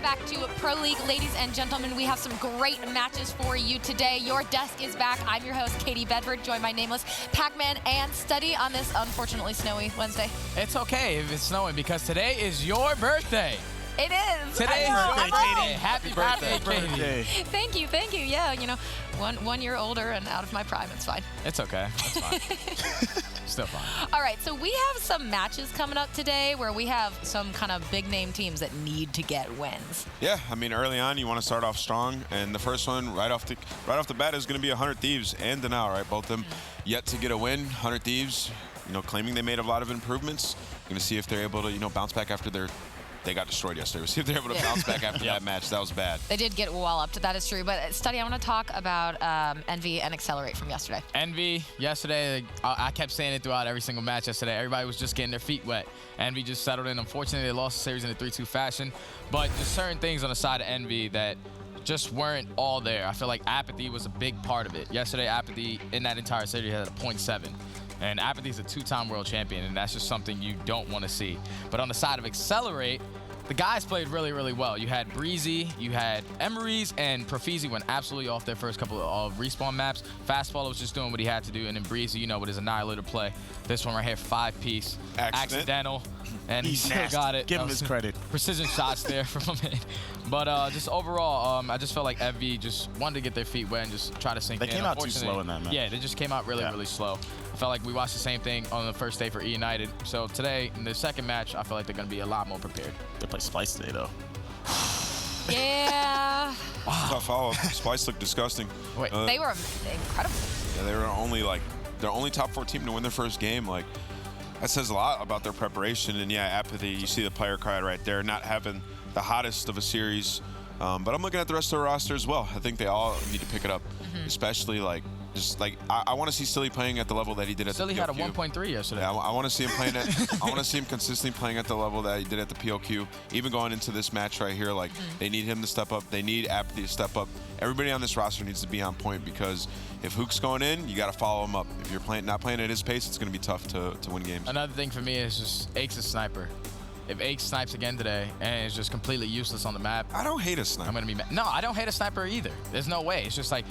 Welcome back to Pro League. Ladies and gentlemen, we have some great matches for you today. Your desk is back. I'm your host, Katie Bedford, joined by Nameless, Pac-Man, and Study on this unfortunately snowy Wednesday. It's okay if it's snowing because today is your birthday. It is. Today is your birthday. Happy birthday, Katie. Thank you. Yeah, you know, one year older and out of my prime. It's fine. It's okay. It's fine. Still fine. All right, so we have some matches coming up today where we have some kind of big name teams that need to get wins. Yeah, I mean, early on you want to start off strong, and the first one right off the bat is going to be 100 Thieves and Denial, right? Both of them yet to get a win. 100 Thieves, you know, claiming they made a lot of improvements. Going to see if they're able to, you know, bounce back after they got destroyed yesterday. We'll see if they're able to bounce back after that match. That was bad. They did get walloped. That is true. But, Study, I want to talk about Envy and Accelerate from yesterday. Envy, yesterday, I kept saying it throughout every single match yesterday. Everybody was just getting their feet wet. Envy just settled in. Unfortunately, they lost the series in a 3-2 fashion. But there's certain things on the side of Envy that just weren't all there. I feel like Apathy was a big part of it. Yesterday, Apathy, in that entire series, had a .7. And Apathy's a 2-time world champion, and that's just something you don't want to see. But on the side of Accelerate, the guys played really, really well. You had Breezy, you had Emery's, and Profizi went absolutely off their first couple of respawn maps. Fastball was just doing what he had to do, and then Breezy, you know, with his Annihilator play. This one right here, 5-piece. Accidental. And he still got it. Give him his credit. Precision shots there from him. But just overall, I just felt like Envy just wanted to get their feet wet and just try to sink in. They came out too slow in that match. Yeah, they just came out really, really slow. I felt like we watched the same thing on the first day for E United. So today, in the second match, I feel like they're going to be a lot more prepared. They play Splice today, though. Yeah. Tough follow-up. Splice looked disgusting. Wait, they were incredible. Yeah, they were their only top 4 team to win their first game. Like, that says a lot about their preparation. And yeah, Apathy, you see the player card right there, not having the hottest of a series. But I'm looking at the rest of the roster as well. I think they all need to pick it up, especially I want to see Silly playing at the level that he did at Silly the PLQ. had a 1.3 yesterday. Yeah, I want to see him playing at. I want to see him consistently playing at the level that he did at the PLQ. Even going into this match right here, like they need him to step up. They need Apathy to step up. Everybody on this roster needs to be on point because if Hook's going in, you got to follow him up. If you're not playing at his pace, it's going to be tough to win games. Another thing for me is just Ake's a sniper. If Ake snipes again today and is just completely useless on the map, I don't hate a sniper. I'm gonna be mad. No, I don't hate a sniper either. There's no way. It's just like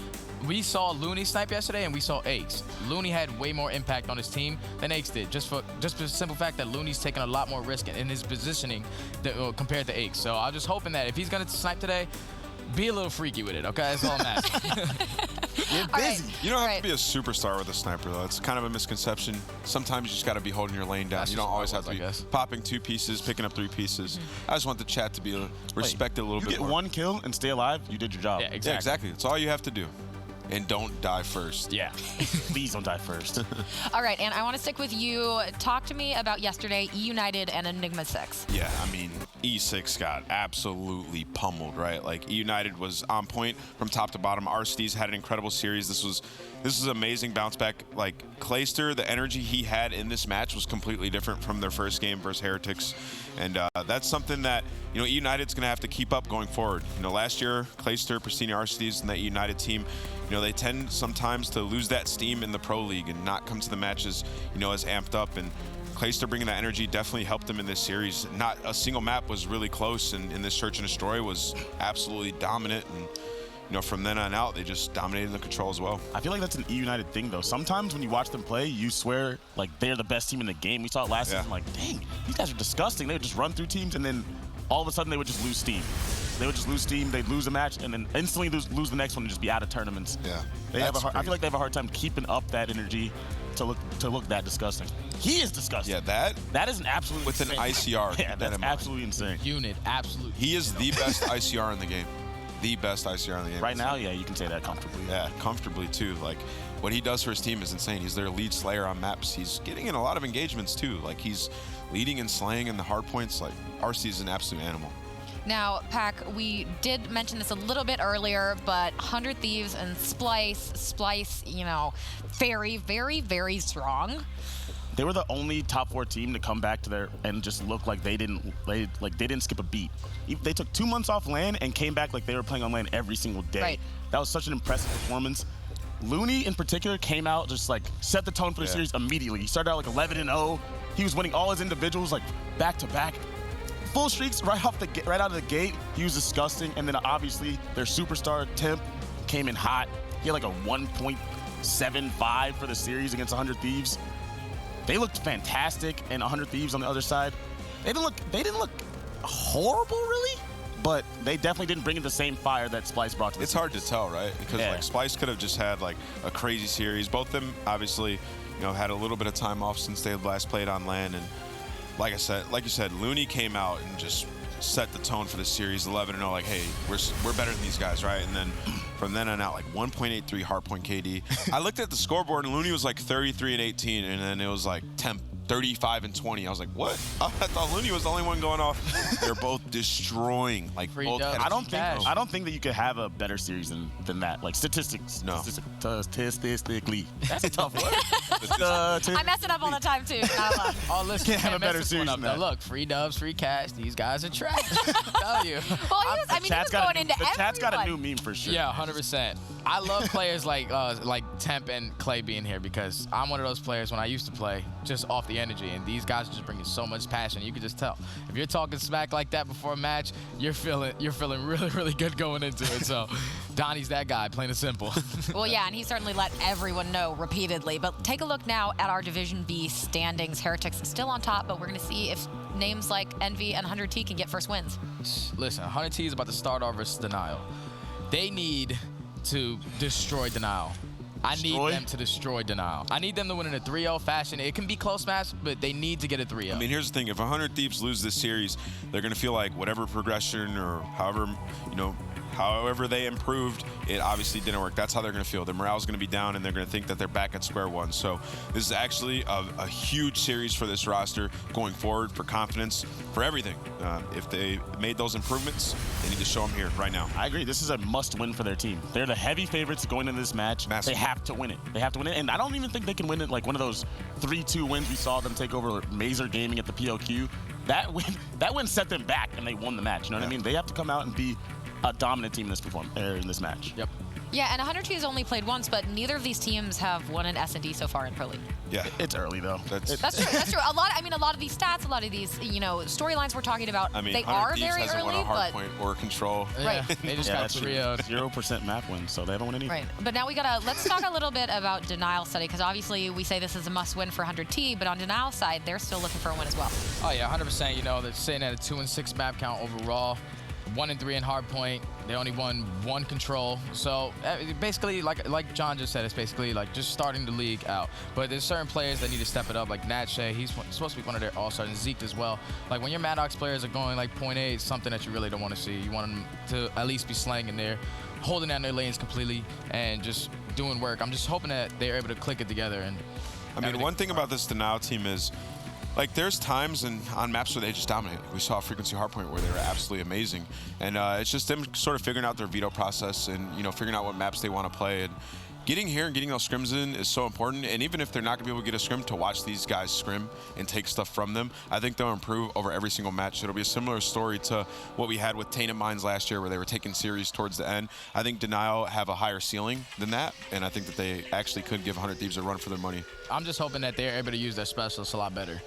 we saw Looney snipe yesterday and we saw Ake's. Looney had way more impact on his team than Ake's did. Just for the simple fact that Looney's taking a lot more risk in his positioning compared to Ake's. So I'm just hoping that if he's gonna snipe today, be a little freaky with it, okay? That's all I'm asking. Get busy. You don't have to be a superstar with a sniper, though. It's kind of a misconception. Sometimes you just got to be holding your lane down. That's you don't always have to be guess. popping 2 pieces, picking up 3 pieces. I just want the chat to be respected a little bit more. You get 1 kill and stay alive, you did your job. Yeah, exactly. Yeah, exactly. That's all you have to do. And don't die first. Yeah. Please don't die first. All right, and I want to stick with you. Talk to me about yesterday, E United and Enigma 6. Yeah, I mean, E6 got absolutely pummeled, right? Like, E United was on point from top to bottom. RCD's had an incredible series. This was amazing bounce back. Like, Clayster, the energy he had in this match was completely different from their first game versus Heretics. And that's something that, you know, E United's going to have to keep up going forward. You know, last year, Clayster, Pristini, RCD's, and that E United team, you know, they tend sometimes to lose that steam in the Pro League and not come to the matches, you know, as amped up. And Clayster bringing that energy definitely helped him in this series. Not a single map was really close, and this Search and Destroy was absolutely dominant. And, you know, from then on out, they just dominated the control as well. I feel like that's an E United thing, though. Sometimes when you watch them play, you swear, like, they're the best team in the game. We saw it last season, like, dang, these guys are disgusting. They would just run through teams, and then all of a sudden they would just lose steam. They would just lose steam, they'd lose a match, and then instantly lose the next one and just be out of tournaments. Yeah, I feel like they have a hard time keeping up that energy to look that disgusking. He is disgusting. Yeah, that is an absolute with insane. an ICR. Yeah, that's absolutely insane. Unit, absolutely. He is the best ICR in the game. The best ICR in the game. Right now, yeah, you can say that comfortably. Yeah, comfortably too. Like, what he does for his team is insane. He's their lead slayer on maps. He's getting in a lot of engagements too. Like, he's leading and slaying in the hard points. Like, RC is an absolute animal. Now, Pac, we did mention this a little bit earlier, but 100 Thieves and Splice, you know, very, very, very strong. They were the only top 4 team to come back to their and just look like they didn't skip a beat. They took 2 months off LAN and came back like they were playing on LAN every single day. Right. That was such an impressive performance. Looney in particular came out, just like set the tone for the series immediately. He started out like 11-0. He was winning all his individuals like back to back. full streaks right out of the gate. He was disgusting. And then obviously their superstar Temp came in hot. He had like a 1.75 for the series against 100 Thieves. They looked fantastic, and 100 Thieves on the other side, they didn't look horrible really, but they definitely didn't bring in the same fire that Splice brought to the It's hard to tell, right? Because like Splice could have just had like a crazy series. Both of them obviously, had a little bit of time off since they last played on LAN, and like you said, Looney came out and just set the tone for the series, 11-0. Like, hey, we're better than these guys, right? And then from then on out, like 1.83 hardpoint KD. I looked at the scoreboard, and Looney was like 33-18, and then it was like 35-20. I was like, what? I thought Looney was the only one going off. They're both destroying. Like, both. I don't think that you could have a better series than that. Like statistics. No. Statistically, that's a tough word. I mess it up all the time too. Oh, listen, can't have a better series than that. Look, free dubs, free cash. These guys are trash. I tell you. Well, he was going into everyone. The chat's got a new meme for sure. Yeah, 100%. I love players like Temp and Clay being here, because I'm one of those players when I used to play just off the energy, and these guys are just bringing so much passion. You can just tell. If you're talking smack like that before a match, you're feeling really, really good going into it. So Donnie's that guy, plain and simple. Well, yeah, and he certainly let everyone know repeatedly. But take a look now at our Division B standings. Heretics still on top, but we're going to see if names like Envy and 100T can get first wins. Listen, 100T is about to start off versus Denial. They need to destroy Denial. I need them to destroy Denial. I need them to win in a 3-0 fashion. It can be close match, but they need to get a 3-0. I mean, here's the thing. If 100 Thieves lose this series, they're going to feel like whatever progression or however they improved, it obviously didn't work. That's how they're going to feel. Their morale's going to be down, and they're going to think that they're back at square one. So this is actually a huge series for this roster going forward, for confidence, for everything. If they made those improvements, they need to show them here right now. I agree. This is a must-win for their team. They're the heavy favorites going into this match. Massive. They have to win it. They have to win it. And I don't even think they can win it like one of those 3-2 wins we saw them take over Mazer Gaming at the PLQ. That win set them back, and they won the match. You know what I mean? They have to come out and be a dominant team in this match. Yep. Yeah, and 100T has only played once, but neither of these teams have won an S&D so far in Pro League. Yeah, it's early though. That's true. That's true. A lot of these stats, a lot of these, storylines we're talking about, they are very early, won a hard point or control. Right. They just got 3-0'd. 0% map win, so they haven't won anything. Right. But now let's talk a little bit about Denial Study, because obviously we say this is a must-win for 100T, but on Denial's side, they're still looking for a win as well. Oh yeah, 100%. They're sitting at a 2-6 map count overall. 1-3 in hardpoint. They only won 1 control. So basically, like John just said, it's basically like just starting the league out. But there's certain players that need to step it up, like Nat Shea. He's supposed to be one of their all-stars, and Zeke as well. Like when your Maddox players are going like 0.8, it's something that you really don't want to see. You want them to at least be slanging there, holding down their lanes completely, and just doing work. I'm just hoping that they're able to click it together. And I mean, one thing about this Denial team is, like, there's times on maps where they just dominate. We saw Frequency Hardpoint where they were absolutely amazing. And it's just them sort of figuring out their veto process and, figuring out what maps they want to play. And getting here and getting those scrims in is so important. And even if they're not going to be able to get a scrim, to watch these guys scrim and take stuff from them, I think they'll improve over every single match. It'll be a similar story to what we had with Tainted Minds last year, where they were taking series towards the end. I think Denial have a higher ceiling than that, and I think that they actually could give 100 Thieves a run for their money. I'm just hoping that they're able to use their specialists a lot better.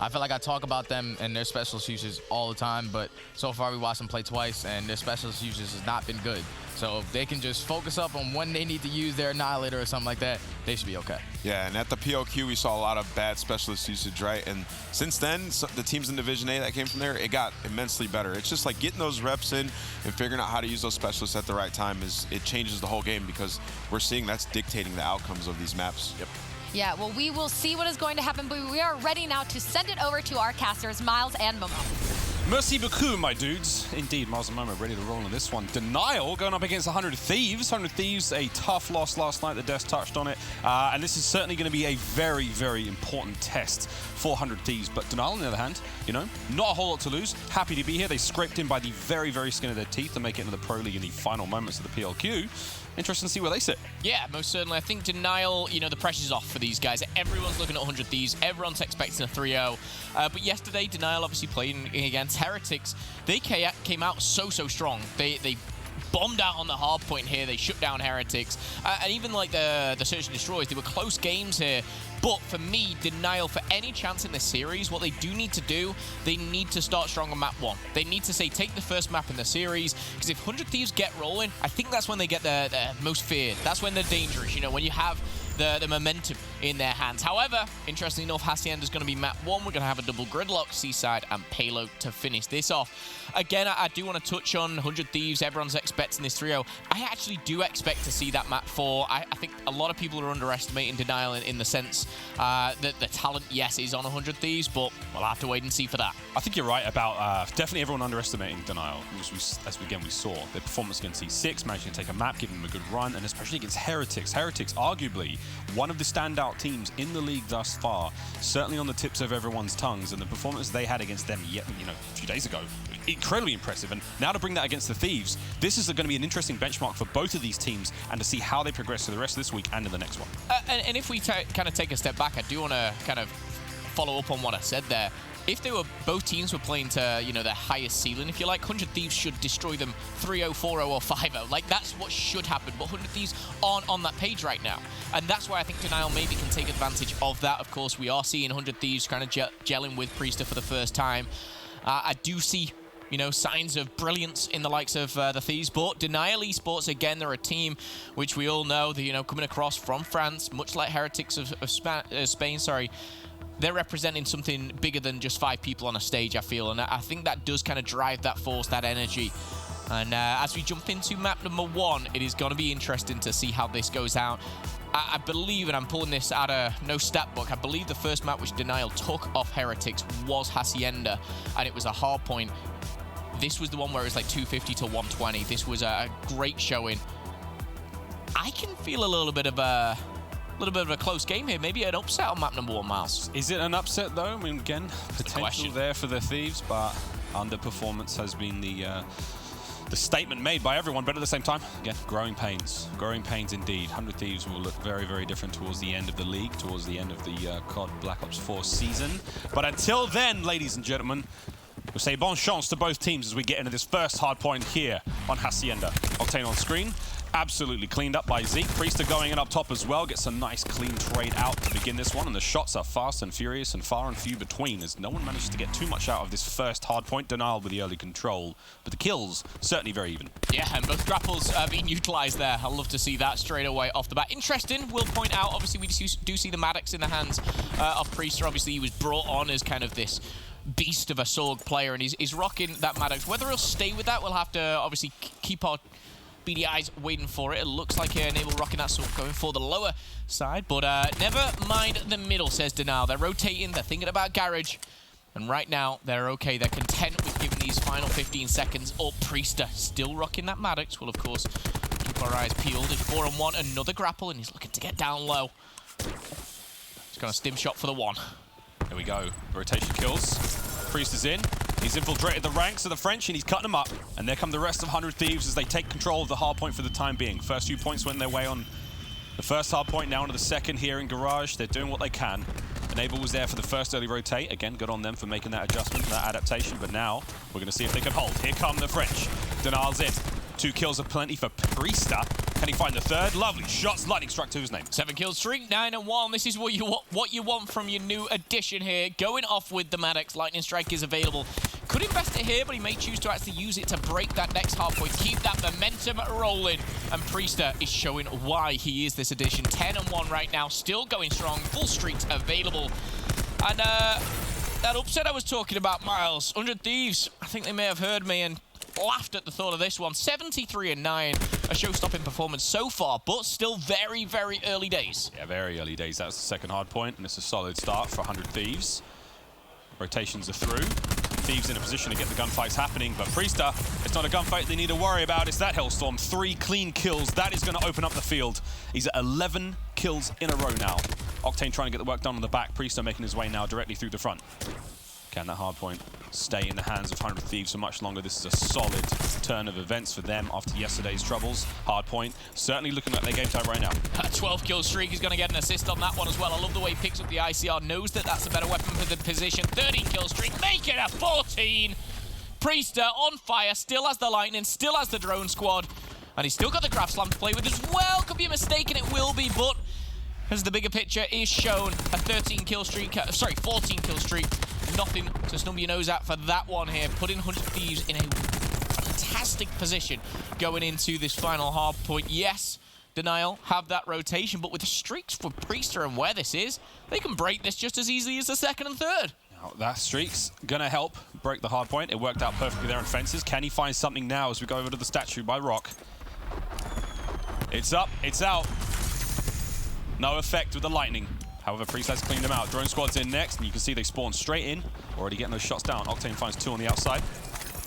I feel like I talk about them and their specialist uses all the time, but so far we watched them play twice, and their specialist usage has not been good. So if they can just focus up on when they need to use their Annihilator or something like that, they should be okay. Yeah, and at the PLQ, we saw a lot of bad specialist usage, right? And since then, the teams in Division A that came from there, it got immensely better. It's just like getting those reps in and figuring out how to use those specialists at the right time it changes the whole game, because we're seeing that's dictating the outcomes of these maps. Yep. Yeah, well, we will see what is going to happen, but we are ready now to send it over to our casters, Miles and Momo. Merci beaucoup, my dudes. Indeed, Miles and Momo ready to roll in this one. Denial going up against 100 Thieves. 100 Thieves, a tough loss last night. The Des touched on it. And this is certainly going to be a very, very important test for 100 Thieves. But Denial, on the other hand, not a whole lot to lose. Happy to be here. They scraped in by the very, very skin of their teeth to make it into the Pro League in the final moments of the PLQ. Interesting to see where they sit. Yeah, most certainly. I think Denial, the pressure's off for these guys. Everyone's looking at 100 Thieves. Everyone's expecting a 3-0. But yesterday, Denial obviously playing against Heretics. They came out so strong. They bombed out on the hard point here. They shut down Heretics. And even like the Search and Destroys, they were close games here. But for me, Denial, for any chance in this series, what they do need to do, they need to start strong on map 1. They need to say, take the first map in the series, because if 100 Thieves get rolling, I think that's when they get the most feared. That's when they're dangerous, you know, when you have the momentum in their hands. However, interestingly enough, Hacienda is going to be map 1. We're going to have a double gridlock, Seaside and Payload to finish this off. Again, I do want to touch on 100 Thieves. Everyone's expecting this 3-0. I actually do expect to see that map 4. I think a lot of people are underestimating Denial in the sense that the talent, yes, is on 100 Thieves, but we'll have to wait and see for that. I think you're right about definitely everyone underestimating Denial, which we saw. Their performance against E6, managing to take a map, giving them a good run, and especially against Heretics. Heretics, arguably, one of the standout teams in the league thus far, certainly on the tips of everyone's tongues, and the performance they had against them, a few days ago, incredibly impressive. And now to bring that against the Thieves, this is going to be an interesting benchmark for both of these teams, and to see how they progress to the rest of this week and in the next one. And if we kind of take a step back, I do want to kind of follow up on what I said there. If both teams were playing to, their highest ceiling, if you like, 100 Thieves should destroy them 3-0, 4-0, or 5-0. Like, that's what should happen. But 100 Thieves aren't on that page right now. And that's why I think Denial maybe can take advantage of that. Of course, we are seeing 100 Thieves kind of gelling with Priester for the first time. I do see, signs of brilliance in the likes of the Thieves. But Denial Esports, again, they're a team which we all know, coming across from France, much like Heretics of Spain, they're representing something bigger than just 5 people on a stage, I feel. And I think that does kind of drive that force, that energy. And as we jump into map number 1, it is going to be interesting to see how this goes out. I believe, and I'm pulling this out of no stat book, I believe the first map which Denial took off Heretics was Hacienda, and it was a hard point. This was the one where it was like 250 to 120. This was a great showing. I can feel a little bit of a close game here. Maybe an upset on map number 1, Miles. Is it an upset, though? I mean, again, potential there for the Thieves, but underperformance has been the statement made by everyone. But at the same time, again, growing pains. Growing pains indeed. 100 Thieves will look very, very different towards the end of the league, towards the end of the COD Black Ops 4 season. But until then, ladies and gentlemen, we'll say bon chance to both teams as we get into this first hard point here on Hacienda. Octane on screen. Absolutely cleaned up by Zeke. Priester going in up top as well. Gets a nice clean trade out to begin this one. And the shots are fast and furious and far and few between, as no one manages to get too much out of this first hard point. Denial with the early control. But the kills, certainly very even. Yeah, and both grapples being utilized there. I'd love to see that straight away off the bat. Interesting, we'll point out, obviously we do see the Maddox in the hands of Priester. Obviously he was brought on as kind of this beast of a Sorg player, and he's rocking that Maddox. Whether he'll stay with that, we'll have to obviously keep our beady eyes waiting for it. It looks like Enable rocking that Sorg, going for the lower side, but never mind the middle, says Denial. They're rotating, they're thinking about Garage, and right now they're okay. They're content with giving these final 15 seconds. Oh, Priester still rocking that Maddox. We'll of course keep our eyes peeled. It's 4-on-1, another grapple, and he's looking to get down low. He's got a stim shot for the 1. There we go. Rotation kills. Priester's in. He's infiltrated the ranks of the French, and he's cutting them up. And there come the rest of 100 Thieves as they take control of the hard point for the time being. First few points went their way on the first hard point, now into the second here in Garage. They're doing what they can. Enable was there for the first early rotate. Again, good on them for making that adjustment, that adaptation. But now we're going to see if they can hold. Here come the French. Denial's in. 2 kills are plenty for Priester. Can he find the third? Lovely shots. Lightning struck to his name. 7 kill streak, 9-1. This is what you want from your new addition here. Going off with the Maddox. Lightning strike is available. Could invest it here, but he may choose to actually use it to break that next half point. Keep that momentum rolling. And Priester is showing why he is this addition. 10-1 right now. Still going strong. Full streaks available. And that upset I was talking about, Miles. 100 Thieves. I think they may have heard me and laughed at the thought of this one. 73-9, a show-stopping performance so far, but still very, very early days. Yeah, very early days. That's the second hard point, and it's a solid start for 100 Thieves. Rotations are through. Thieves in a position to get the gunfights happening, but Priester, it's not a gunfight they need to worry about. It's that Hellstorm. 3 clean kills. That is going to open up the field. He's at 11 kills in a row now. Octane trying to get the work done on the back. Priester making his way now directly through the front. Can that hard point stay in the hands of 100 Thieves for much longer? This is a solid turn of events for them after yesterday's troubles. Hard point certainly looking like their game time right now. A 12 kill streak. He's going to get an assist on that one as well. I love the way he picks up the ICR. Knows that that's a better weapon for the position. 13 kill streak. Make it a 14. Priester on fire, still has the lightning, still has the drone squad, and he's still got the graph slam to play with as well. Could be a mistake, and it will be, but as the bigger picture is shown, a 13 kill streak, 14 kill streak. Nothing to snub your nose at for that one here, putting 100 Thieves in a fantastic position going into this final hard point. Yes, Denial have that rotation, but with the streaks for Priester and where this is, they can break this just as easily as the second and third. Now, that streak's gonna help break the hard point. It worked out perfectly there in fences. Can he find something now as we go over to the statue by Rock? It's up, it's out. No effect with the lightning. However, Priest has cleaned them out. Drone squad's in next, and you can see they spawn straight in. Already getting those shots down. Octane finds 2 on the outside.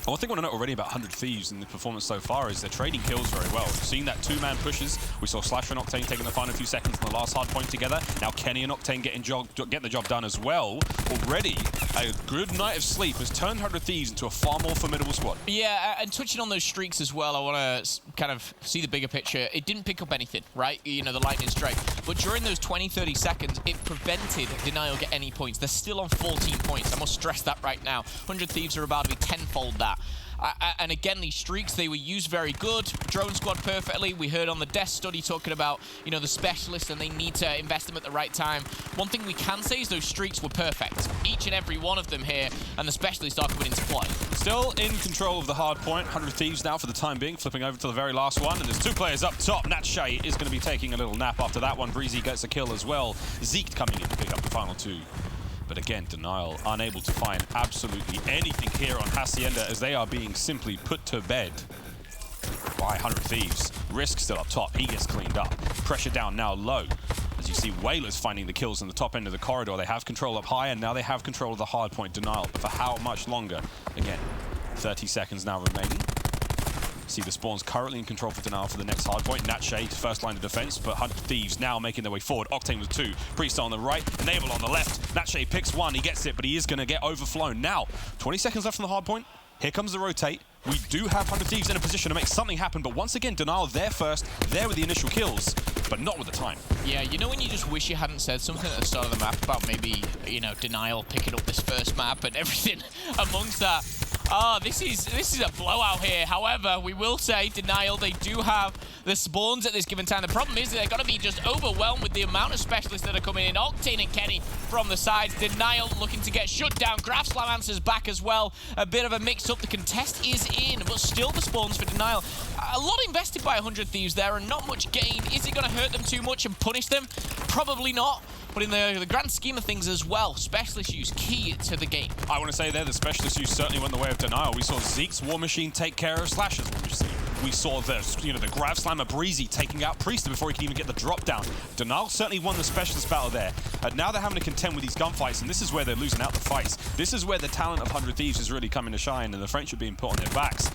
One thing I want to note already about 100 Thieves in the performance so far is they're trading kills very well. We've seen that 2-man pushes. We saw Slasher and Octane taking the final few seconds in the last hard point together. Now Kenny and Octane getting the job done as well. Already, a good night of sleep has turned 100 Thieves into a far more formidable squad. Yeah, and touching on those streaks as well, I want to kind of see the bigger picture. It didn't pick up anything, right? You know, the lightning strike. But during those 20-30 seconds, it prevented Denial get any points. They're still on 14 points. I must stress that right now. 100 Thieves are about to be tenfold that. And again, these streaks, they were used very good. Drone squad perfectly. We heard on the desk study talking about, you know, the specialists, and they need to invest them at the right time. One thing we can say is those streaks were perfect. Each and every one of them here, and the specialists are coming into play. Still in control of the hard point. 100 Thieves now for the time being, flipping over to the very last one. And there's 2 players up top. Natshay is going to be taking a little nap after that one. Breezy gets a kill as well. Zeke coming in to pick up the final 2. But again, Denial unable to find absolutely anything here on Hacienda as they are being simply put to bed by 100 Thieves. Risk still up top. He gets cleaned up. Pressure down now low. As you see, Whalers finding the kills in the top end of the corridor. They have control up high, and now they have control of the hard point. Denial. For how much longer? Again, 30 seconds now remaining. See the spawns currently in control for Denial for the next hard point. Natshay, first line of defense, but 100 Thieves now making their way forward. Octane with 2, Priest on the right, Enable on the left. Natshay picks 1, he gets it, but he is going to get overflown. Now, 20 seconds left from the hard point. Here comes the rotate. We do have 100 Thieves in a position to make something happen, but once again, Denial there first, there with the initial kills, but not with the time. Yeah, you know when you just wish you hadn't said something at the start of the map about maybe, you know, Denial picking up this first map and everything amongst that. Oh, this is a blowout here. However, we will say Denial, they do have the spawns at this given time. The problem is they're going to be just overwhelmed with the amount of specialists that are coming in. Octane and Kenny from the sides. Denial looking to get shut down. Graph Slam answers back as well. A bit of a mix-up. The contest is in, but still the spawns for Denial. A lot invested by 100 Thieves there and not much gain. Is it going to hurt them too much and punish them? Probably not. But in the grand scheme of things as well, specialist use key to the game. I want to say there, the specialist use certainly went the way of Denial. We saw Zeke's War Machine take care of Slasher's War Machine. We saw the, you know, the Grav Slammer Breezy taking out Priester before he can even get the drop down. Denial certainly won the specialist battle there. And now they're having to contend with these gunfights, and this is where they're losing out the fights. This is where the talent of 100 Thieves is really coming to shine, and the friendship being put on their backs.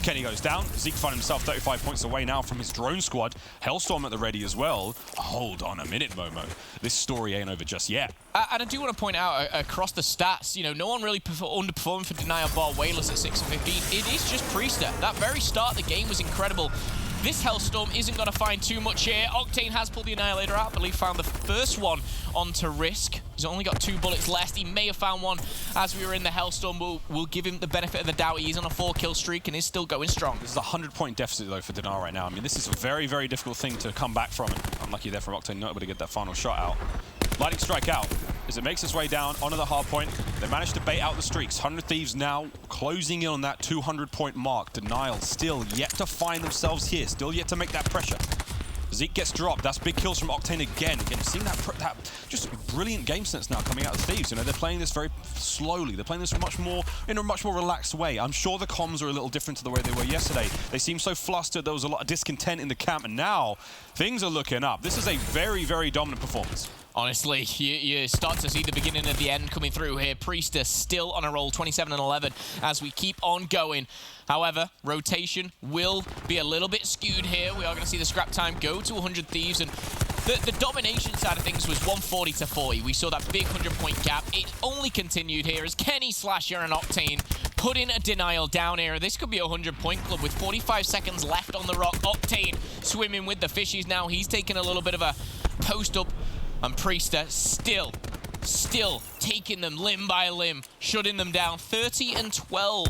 Kenny goes down. Zeke finding himself 35 points away now from his drone squad. Hellstorm at the ready as well. Hold on a minute, Momo. This story ain't over just yet. And I do want to point out across the stats, you know, no one really underperformed for Denial bar Whalers at 6 and 15. It is just Priester. That very start of the game was incredible. This Hellstorm isn't going to find too much here. Octane has pulled the Annihilator out. I believe found the first one onto Risk. He's only got 2 bullets left. He may have found one as we were in the Hellstorm. We'll give him the benefit of the doubt. He's on a 4-kill streak and is still going strong. This is a 100-point deficit, though, for Denial right now. I mean, this is a very, very difficult thing to come back from. And unlucky there for Octane not able to get that final shot out. Lightning strike out as it makes its way down onto the hard point. They managed to bait out the streaks. 100 Thieves now closing in on that 200-point mark. Denial still yet to find themselves here, still yet to make that pressure. Zeke gets dropped. That's big kills from Octane again. Again, seeing that just brilliant game sense now coming out of Thieves. You know, they're playing this very slowly. They're playing this in a much more relaxed way. I'm sure the comms are a little different to the way they were yesterday. They seem so flustered. There was a lot of discontent in the camp, and now things are looking up. This is a very, very dominant performance. Honestly, you start to see the beginning of the end coming through here. Priester still on a roll, 27 and 11 as we keep on going. However, rotation will be a little bit skewed here. We are going to see the scrap time go to 100 Thieves, and the domination side of things was 140 to 40. We saw that big 100-point gap. It only continued here as Kenny, Slasher, and Octane put in a Denial down here. This could be a 100-point club with 45 seconds left on the rock. Octane swimming with the fishies now. He's taking a little bit of a post-up. And Priester still taking them limb by limb, shutting them down. 30 and 12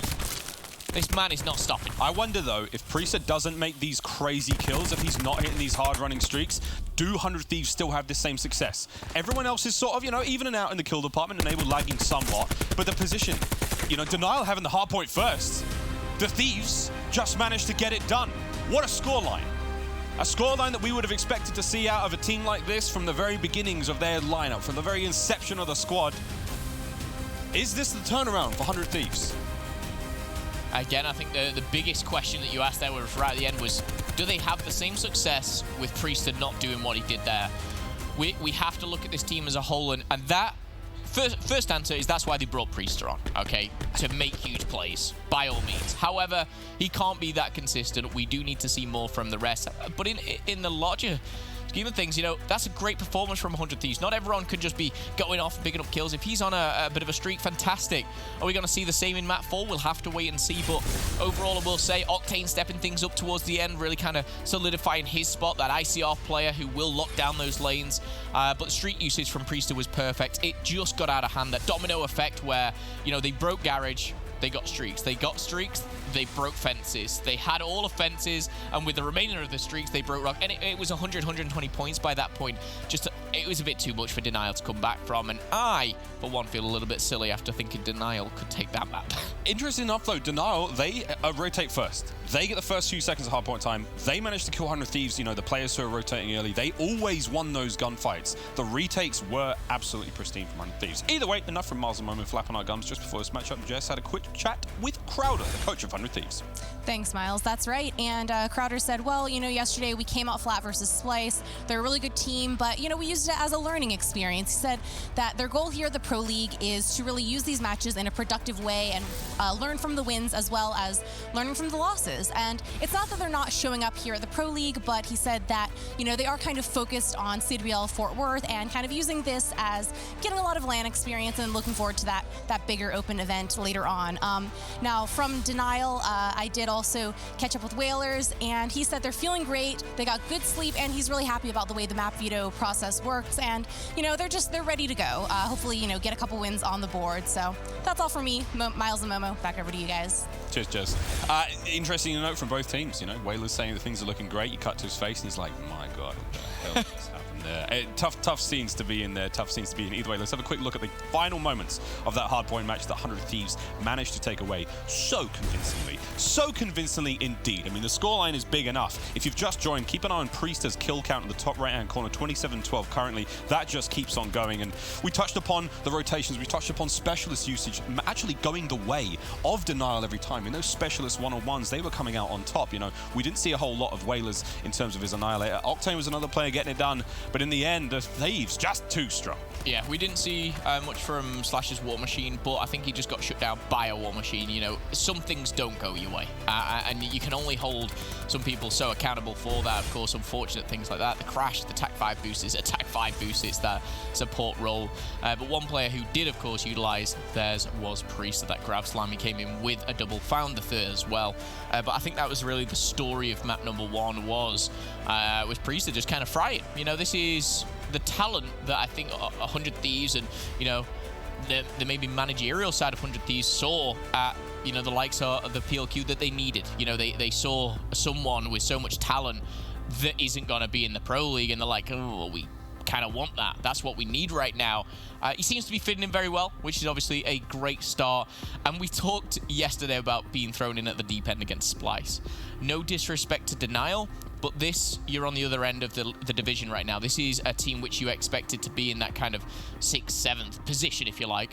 This man is not stopping. I wonder, though, if Priester doesn't make these crazy kills, if he's not hitting these hard-running streaks, do 100 Thieves still have the same success? Everyone else is sort of, evening out in the kill department and able lagging somewhat, but the position, Denial having the hard point first. The Thieves just managed to get it done. What a scoreline. A scoreline that we would have expected to see out of a team like this from the very beginnings of their lineup, from the very inception of the squad. Is this the turnaround for 100 Thieves? Again, I think the biggest question that you asked there was right at the end was, do they have the same success with Priester not doing what he did there? We have to look at this team as a whole, and that first answer is that's why they brought Priester on, okay? To make huge plays, by all means. However, he can't be that consistent. We do need to see more from the rest. But in the larger scheme of things, that's a great performance from 100 Thieves. Not everyone can just be going off and picking up kills. If he's on a bit of a streak, fantastic. Are we going to see the same in Map 4? We'll have to wait and see. But overall, I will say Octane stepping things up towards the end, really kind of solidifying his spot, that ICR player who will lock down those lanes. But the streak usage from Priester was perfect. It just got out of hand. That domino effect where, they broke Garage, they got streaks. They got streaks, they broke fences. They had all of fences, and with the remainder of the streaks, they broke rock. And it was 100, 120 points by that point. It was a bit too much for Denial to come back from, and I, for one, feel a little bit silly after thinking Denial could take that map. Interesting enough, though, Denial, they rotate first. They get the first few seconds of hardpoint time. They managed to kill 100 Thieves, the players who are rotating early. They always won those gunfights. The retakes were absolutely pristine from 100 Thieves. Either way, enough from Miles and Moment flapping our gums just before this matchup. Jess had a quick chat with Crowder, the coach of 100 Thieves. Thanks, Miles. That's right. And Crowder said, well, yesterday we came out flat versus Splice. They're a really good team, but, we used it as a learning experience. He said that their goal here at the Pro League is to really use these matches in a productive way and learn from the wins as well as learning from the losses. And it's not that they're not showing up here at the Pro League, but he said that, they are kind of focused on CWL Fort Worth and kind of using this as getting a lot of LAN experience and looking forward to that bigger open event later on. Now, from Denial, I did also catch up with Whalers, and he said they're feeling great. They got good sleep, and he's really happy about the way the map veto process works. And, they're ready to go. Hopefully, get a couple wins on the board. So that's all for me. Miles and Momo, back over to you guys. Cheers, Jess. Interesting note from both teams. Whalers saying that things are looking great. You cut to his face, and he's like, my God, what the hell just happened there? Tough scenes to be in there. Tough scenes to be in. Either way, let's have a quick look at the final moments of that hardpoint match that 100 Thieves managed to take away so convincingly. So convincingly indeed. I mean, the scoreline is big enough. If you've just joined, keep an eye on Priester's kill count in the top right-hand corner, 27-12 currently. That just keeps on going. And we touched upon the rotations. We touched upon specialist usage actually going the way of Denial every time. In those specialist one-on-ones, they were coming out on top. We didn't see a whole lot of Whalers in terms of his Annihilator. Octane was another player getting it done, but in the end, the Thieves just too strong. Yeah, we didn't see much from Slash's War Machine, but I think he just got shut down by a War Machine. Some things don't go your way, and you can only hold some people so accountable for that. Of course, unfortunate things like that. The crash, the TAC 5 boost is a TAC 5 boost. It's that support role. But one player who did, of course, utilize theirs was Priester. That grab slam, he came in with a double, found the third as well. But I think that was really the story of map number one was Priester just kind of frying. This is the talent that I think 100 Thieves and, the maybe managerial side of 100 Thieves saw at, the likes of the PLQ that they needed. They saw someone with so much talent that isn't going to be in the Pro League, and they're like, oh, we kind of want that. That's what we need right now. He seems to be fitting in very well, which is obviously a great start. And we talked yesterday about being thrown in at the deep end against Splice. No disrespect to Denial, but you're on the other end of the division right now. This is a team which you expected to be in that kind of 6th, 7th position, if you like.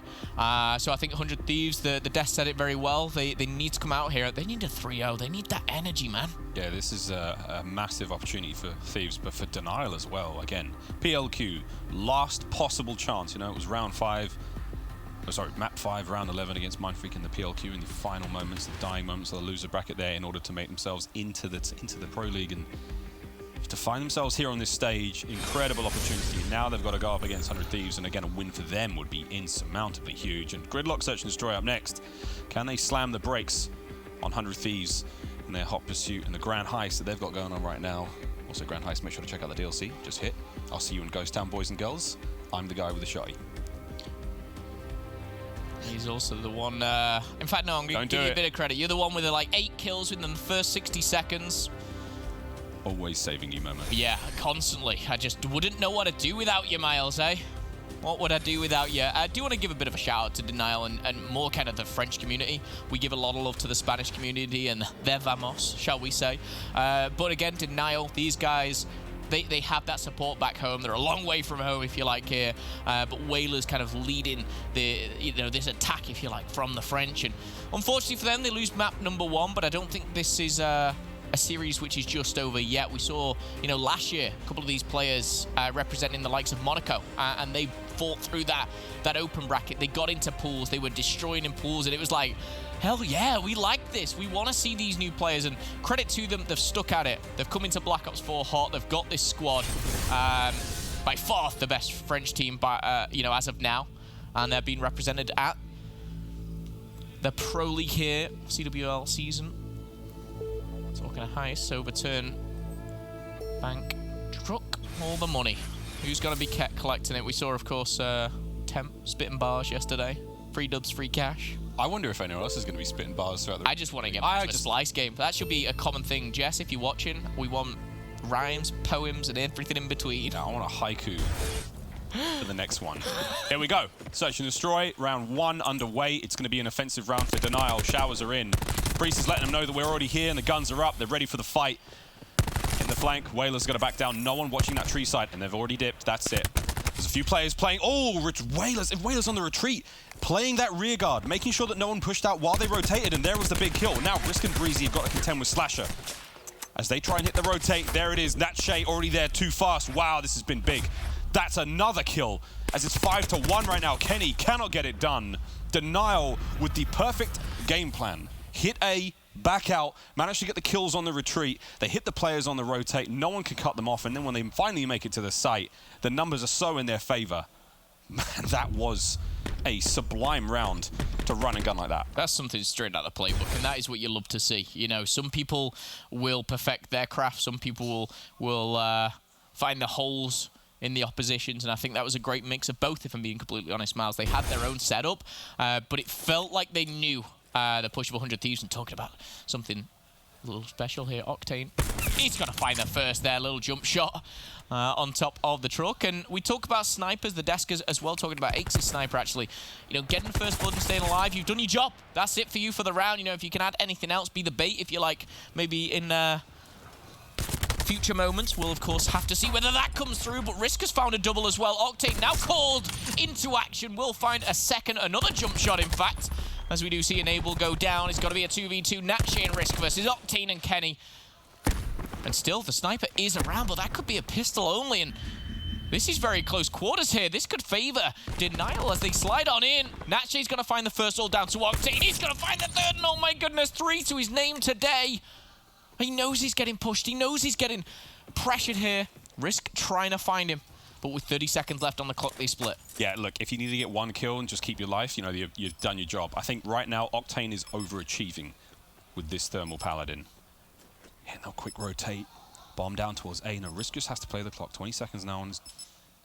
So I think 100 Thieves, the Death said it very well. They need to come out here. They need a 3-0. They need that energy, man. Yeah, this is a massive opportunity for Thieves, but for Denial as well. Again, PLQ, last possible chance. It was round 5. Map 5, round 11 against Mindfreak in the PLQ in the final moments, the dying moments of the loser bracket there in order to make themselves into the Pro League. And to find themselves here on this stage, incredible opportunity. Now they've got to go up against 100 Thieves, and again, a win for them would be insurmountably huge. And Gridlock Search and Destroy up next. Can they slam the brakes on 100 Thieves in their hot pursuit and the Grand Heist that they've got going on right now? Also, Grand Heist, make sure to check out the DLC. Just hit. I'll see you in Ghost Town, boys and girls. I'm the guy with the shotty. He's also the one, in fact, no, I'm going to give you a bit of credit. You're the one with the, like, 8 kills within the first 60 seconds. Always saving you, Momo. Yeah, constantly. I just wouldn't know what to do without you, Miles, eh? What would I do without you? I do want to give a bit of a shout out to Denial and more kind of the French community. We give a lot of love to the Spanish community and their vamos, shall we say. But again, Denial, these guys, they have that support back home. They're a long way from home, if you like, here. But Whalers kind of leading this attack, if you like, from the French. And unfortunately for them, they lose map number 1, but I don't think this is a series which is just over yet. We saw, last year, a couple of these players representing the likes of Monaco, and they fought through that open bracket. They got into pools. They were destroying in pools, and it was like, hell yeah, we like this. We want to see these new players, and credit to them, they've stuck at it. They've come into Black Ops 4 hot. They've got this squad. By far the best French team, as of now, and they're being represented at the Pro League here, CWL season. Talking a heist, overturn, bank, truck, all the money. Who's going to be collecting it? We saw, of course, Temp spitting bars yesterday. Free dubs, free cash. I wonder if anyone else is going to be spitting bars throughout the... I just want to get back to a slice game. That should be a common thing. Jess, if you're watching, we want rhymes, poems, and everything in between. I want a haiku for the next one. Here we go. Search and destroy. Round 1 underway. It's going to be an offensive round for Denial. Showers are in. Priest is letting them know that we're already here and the guns are up. They're ready for the fight. In the flank, Whalers got to back down. No one watching that tree side, and they've already dipped. That's it. There's a few players playing. Oh, Whalers on the retreat. Playing that rear guard, making sure that no one pushed out while they rotated, and there was the big kill. Now Risk and Breezy have got to contend with Slasher. As they try and hit the rotate, there it is. Nat Shay already there too fast. Wow, this has been big. That's another kill, as it's 5-1 right now. Kenny cannot get it done. Denial with the perfect game plan. Hit A, back out, managed to get the kills on the retreat. They hit the players on the rotate. No one can cut them off, and then when they finally make it to the site, the numbers are so in their favor. Man, that was a sublime round to run and gun like that. That's something straight out of the playbook, and that is what you love to see. Some people will perfect their craft. Some people will find the holes in the oppositions, and I think that was a great mix of both, if I'm being completely honest, Miles. They had their own setup, but it felt like they knew the push of 100 Thieves. And talking about something a little special here, Octane, he's got to find the first there, little jump shot on top of the truck. And we talk about snipers, the desk as well, talking about Aix's sniper, actually. Getting the first blood and staying alive, you've done your job. That's it for you for the round. If you can add anything else, be the bait, if you like, maybe in future moments. We'll, of course, have to see whether that comes through, but Risk has found a double as well. Octane now called into action. We'll find a second, another jump shot, in fact, as we do see Enable go down. It's got to be a 2v2. Natshe and Risk versus Octane and Kenny. And still, the sniper is around, but that could be a pistol only, and this is very close quarters here. This could favor Denial as they slide on in. Natshe's going to find the first, all down to Octane. He's going to find the third, and oh my goodness, 3 to his name today. He knows he's getting pushed. He knows he's getting pressured here. Risk trying to find him, but with 30 seconds left on the clock, they split. Yeah, look, if you need to get one kill and just keep your life, you've done your job. I think right now, Octane is overachieving with this Thermal Paladin. Yeah, now quick rotate. Bomb down towards A. Now Risk just has to play the clock. 20 seconds now, and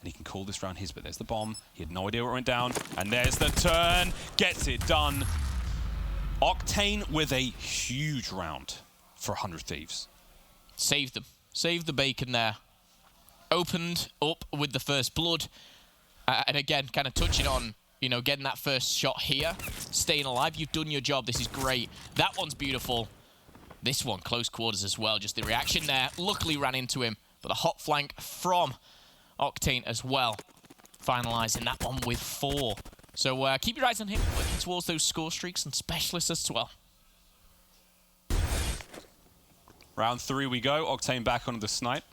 he can call this round his, but there's the bomb. He had no idea what went down, and there's the turn. Gets it done. Octane with a huge round for 100 Thieves. Saved them. Saved the bacon there. Opened up with the first blood. And again, kind of touching on, getting that first shot here. Staying alive. You've done your job. This is great. That one's beautiful. This one, close quarters as well. Just the reaction there. Luckily ran into him. But the hot flank from Octane as well. Finalizing that one with 4. So keep your eyes on him. Working towards those score streaks and specialists as well. Round 3 we go. Octane back onto the snipe.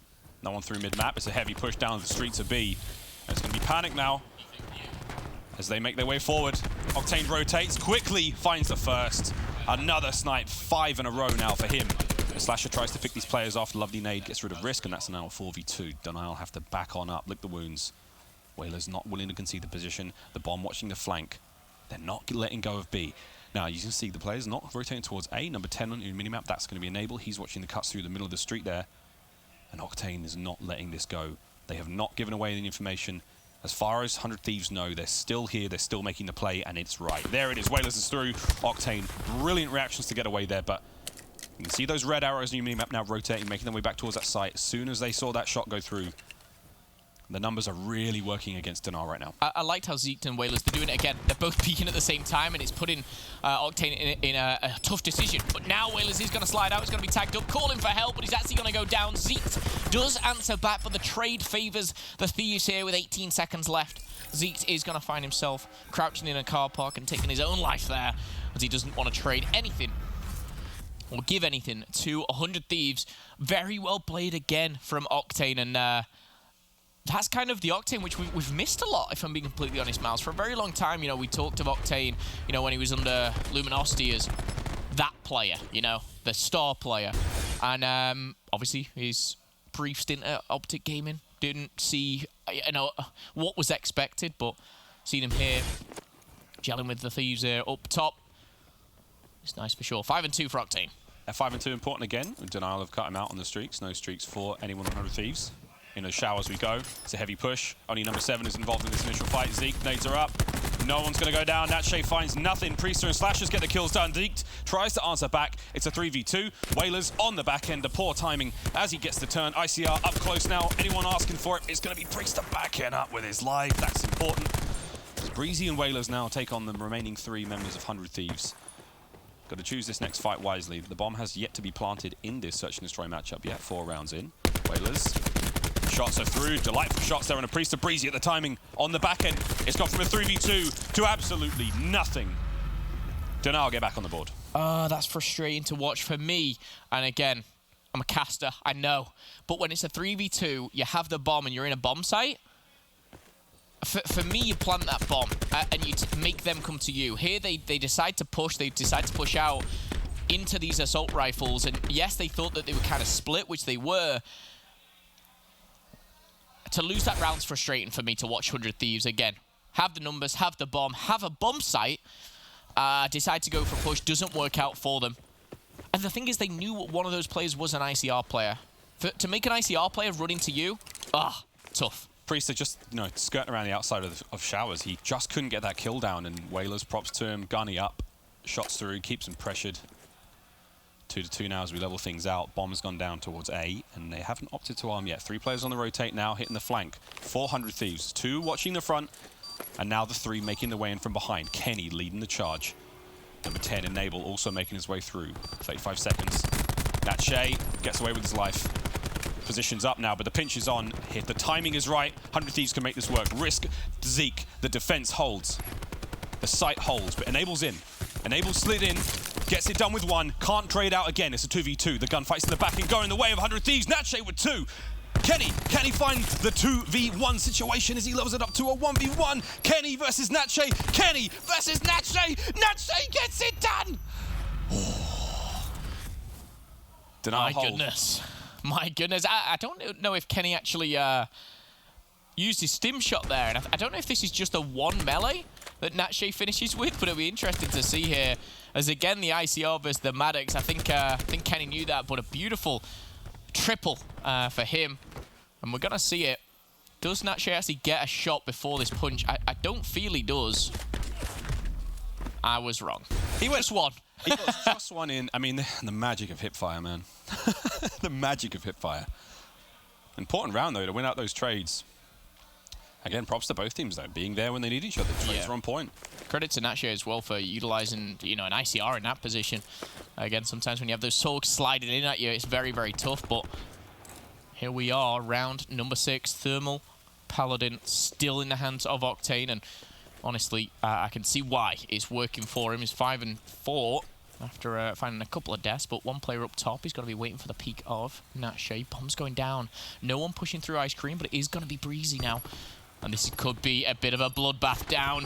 No one through mid-map. It's a heavy push down the streets of B. And it's going to be panic now as they make their way forward. Octane rotates quickly, finds the first. Another snipe, 5 in a row now for him. The Slasher tries to pick these players off. Lovely nade gets rid of Risk, and that's now a 4v2. Denial have to back on up, lick the wounds. Whalers not willing to concede the position. The bomb watching the flank. They're not letting go of B. Now, you can see the players not rotating towards A, number 10 on your minimap. That's going to be Enable. He's watching the cuts through the middle of the street there. And Octane is not letting this go. They have not given away any information. As far as 100 Thieves know, they're still here, they're still making the play, and it's right. There it is, Whalers is through. Octane, brilliant reactions to get away there, but you can see those red arrows in your minimap now rotating, making their way back towards that site. As soon as they saw that shot go through, the numbers are really working against Dinar right now. I liked how Zeke and Whalers, they're doing it again. They're both peeking at the same time, and it's putting Octane in a tough decision. But now Whalers is going to slide out. He's going to be tagged up, calling for help, but he's actually going to go down. Zeke does answer back, but the trade favors the Thieves here with 18 seconds left. Zeke is going to find himself crouching in a car park and taking his own life there, as he doesn't want to trade anything or give anything to 100 Thieves. Very well played again from Octane, and that's kind of the Octane which we've missed a lot, if I'm being completely honest, Miles. For a very long time, you know, we talked of Octane, you know, when he was under Luminosity as that player, you know, the star player. And obviously, his brief stint at Optic Gaming didn't see, you know, what was expected, but seeing him here, gelling with the Thieves here up top, it's nice for sure. 5-2 for Octane. 5-2 important again. Denial have cut him out on the streaks. No streaks for anyone on 100 Thieves. In the shower as we go. It's a heavy push. Only number 7 is involved in this initial fight. Zeke, nades are up. No one's going to go down. Natshe finds nothing. Priester and Slashers get the kills done. Zeke tries to answer back. It's a 3v2. Whalers on the back end. The poor timing as he gets the turn. ICR up close now. Anyone asking for it, it's going to be Priester backing up with his life. That's important. Breezy and Whalers now take on the remaining 3 members of 100 Thieves. Got to choose this next fight wisely. The bomb has yet to be planted in this Search and Destroy matchup yet. 4 rounds in. Whalers. Shots are through. Delightful shots there on a Priester. Breezy at the timing on the back end. It's gone from a 3v2 to absolutely nothing. Dinar get back on the board. That's frustrating to watch for me. And again, I'm a caster, I know. But when it's a 3v2, you have the bomb and you're in a bomb site. For me, you plant that bomb and you make them come to you. Here, they decide to push. They decide to push out into these assault rifles. And yes, they thought that they were kind of split, which they were. To lose that round's frustrating for me to watch 100 Thieves again. Have the numbers, have the bomb, have a bomb site. Decide to go for push, doesn't work out for them. And the thing is, they knew one of those players was an ICR player. To make an ICR player run into you, tough. Priester just, you know, skirting around the outside of showers. He just couldn't get that kill down, and Whalers props to him. Gunny up, shots through, keeps him pressured. 2-2 now as we level things out. Bomb's gone down towards A, and they haven't opted to arm yet. 3 players on the rotate now, hitting the flank. 400 Thieves, 2 watching the front, and now the 3 making their way in from behind. Kenny leading the charge. Number 10, Enable, also making his way through. 35 seconds. Natshe gets away with his life. Positions up now, but the pinch is on. If the timing is right, 100 Thieves can make this work. Risk Zeke. The defense holds. The site holds, but Enable's in. Enable slid in. Gets it done with 1. Can't trade out again. It's a 2v2. The gunfight's in the back and going the way of 100 Thieves. Natshe with 2. Kenny. Can he find the 2v1 situation as he levels it up to a 1v1? Kenny versus Natshe. Kenny versus Natshe. Natshe gets it done. My goodness. My goodness. I don't know if Kenny actually used his stim shot there. And I don't know if this is just a 1 melee that Natshe finishes with, but it'll be interesting to see here. As again, the ICR versus the Maddox. I think Kenny knew that, but a beautiful triple for him. And we're going to see it. Does Natshe actually get a shot before this punch? I don't feel he does. I was wrong. He went just 1. He got just 1 in. I mean, the magic of hipfire, man. The magic of hipfire. Important round, though, to win out those trades. Again, props to both teams, though, being there when they need each other. Trades are on point. Credit to Natshe as well for utilizing, you know, an ICR in that position. Again, sometimes when you have those sogs sliding in at you, it's very, very tough. But here we are, round number 6. Thermal Paladin still in the hands of Octane. And honestly, I can see why it's working for him. He's 5-4 after finding a couple of deaths, but 1 player up top. He's got to be waiting for the peak of Natshe. Bomb's going down. No one pushing through Ice Cream, but it is going to be Breezy now. And this could be a bit of a bloodbath down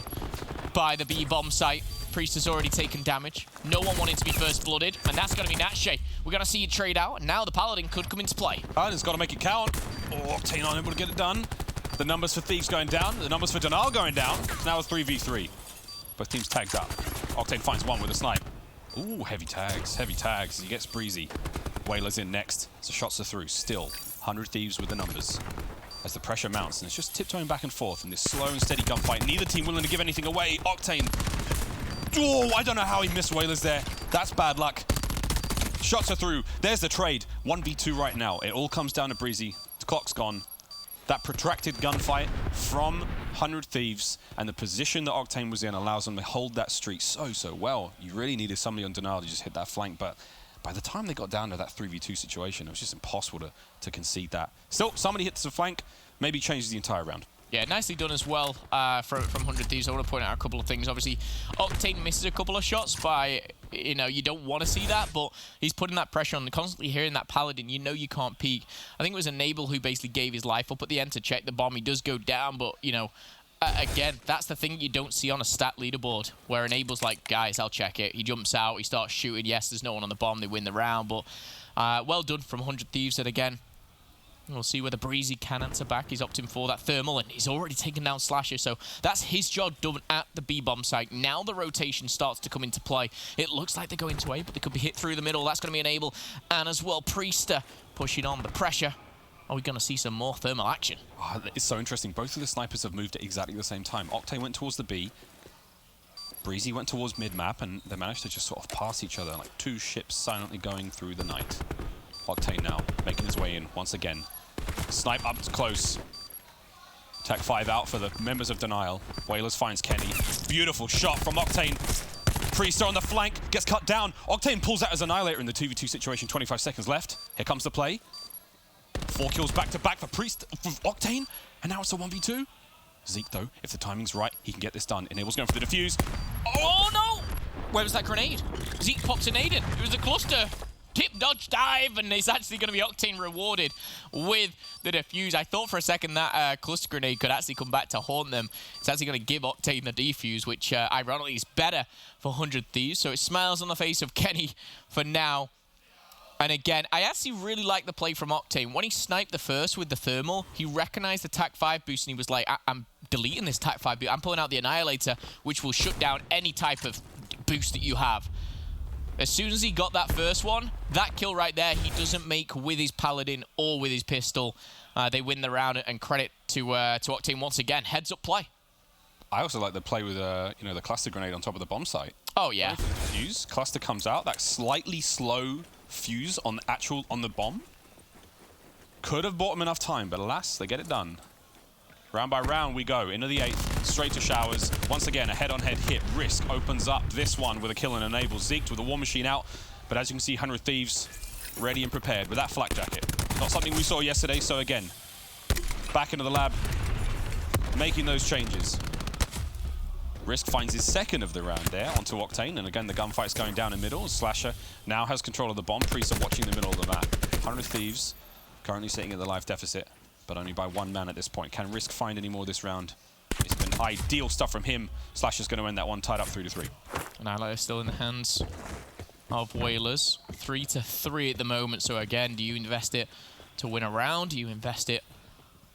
by the B bomb site. Priest has already taken damage. No one wanted to be first blooded, and that's going to be Natshe. We're going to see you trade out, and now the Paladin could come into play. Paladin's got to make it count. Octane unable to get it done. The numbers for Thieves going down. The numbers for Dinar going down. It's now a 3v3. Both teams tagged up. Octane finds 1 with a snipe. Ooh, heavy tags. Heavy tags. He gets Breezy. Whalers in next. So shots are through. Still, 100 Thieves with the numbers. as the pressure mounts, and it's just tiptoeing back and forth in this slow and steady gunfight. Neither team willing to give anything away. Octane, oh, I don't know how he missed Whalers there. That's bad luck. Shots are through. There's the trade. 1v2 right now. It all comes down to Breezy. The clock's gone. That protracted gunfight from 100 Thieves and the position that Octane was in allows them to hold that streak so well. You really needed somebody on Denial to just hit that flank, but by the time they got down to that 3v2 situation, it was just impossible to concede that. Still, somebody hits the flank, maybe changes the entire round. Yeah, nicely done as well from 100 Thieves. I want to point out a couple of things. Obviously, Octane misses a couple of shots by, you know, you don't want to see that, but he's putting that pressure on, constantly hearing that Paladin. You know you can't peek. I think it was Enable who basically gave his life up at the end to check the bomb. He does go down, but, you know, again, that's the thing you don't see on a stat leaderboard, where Enable's like, guys, I'll check it. He jumps out, he starts shooting. Yes, there's no one on the bomb. They win the round, but well done from 100 Thieves. And again, we'll see whether Breezy can answer back. He's opting for that thermal, and he's already taken down Slasher, so that's his job done at the B-bomb site. Now the rotation starts to come into play. It looks like they're going to A, but they could be hit through the middle. That's going to be Enable, and as well, Priester pushing on the pressure. Are we going to see some more thermal action? Oh, it's so interesting. Both of the snipers have moved at exactly the same time. Octane went towards the B. Breezy went towards mid-map, and they managed to just sort of pass each other, like two ships silently going through the night. Octane now making his way in once again. Snipe up close. Tech 5 out for the members of Denial. Whalers finds Kenny. Beautiful shot from Octane. Priester on the flank, gets cut down. Octane pulls out his Annihilator in the 2v2 situation, 25 seconds left. Here comes the play. 4 kills back to back for Octane, and now it's a 1v2. Zeke, though, if the timing's right, he can get this done. Enable's going for the defuse. Oh, no! Where was that grenade? Zeke pops a nade in. It was a cluster. Tip, dodge, dive, and it's actually going to be Octane rewarded with the defuse. I thought for a second that cluster grenade could actually come back to haunt them. It's actually going to give Octane the defuse, which ironically is better for 100 Thieves. So it smiles on the face of Kenny for now. And again, I actually really like the play from Octane. When he sniped the first with the thermal, he recognized the TAC 5 boost, and he was like, I'm deleting this TAC 5 boost. I'm pulling out the Annihilator, which will shut down any type of boost that you have. As soon as he got that first one, that kill right there, he doesn't make with his Paladin or with his pistol. They win the round, and credit to Octane once again. Heads up play. I also like the play with you know, the cluster grenade on top of the bomb site. Oh yeah. Fuse, cluster comes out. That slightly slow fuse on the bomb could have bought him enough time, but alas, they get it done. Round by round we go into the 8th, straight to showers. Once again, a head-on-head hit. Risk opens up this one with a kill and Enable. Zeke with a War Machine out, but as you can see, 100 Thieves ready and prepared with that flak jacket. Not something we saw yesterday, so again, back into the lab, making those changes. Risk finds his second of the round there onto Octane, and again the gunfight's going down in middle. Slasher now has control of the bomb. Priester watching the middle of the map. 100 Thieves currently sitting at the life deficit, but only by 1 man at this point. Can Risk find any more this round? It's been ideal stuff from him. Slasher's going to end that one tied up 3-3. Annihilator still in the hands of Whalers. 3-3 at the moment, so again, do you invest it to win a round? Do you invest it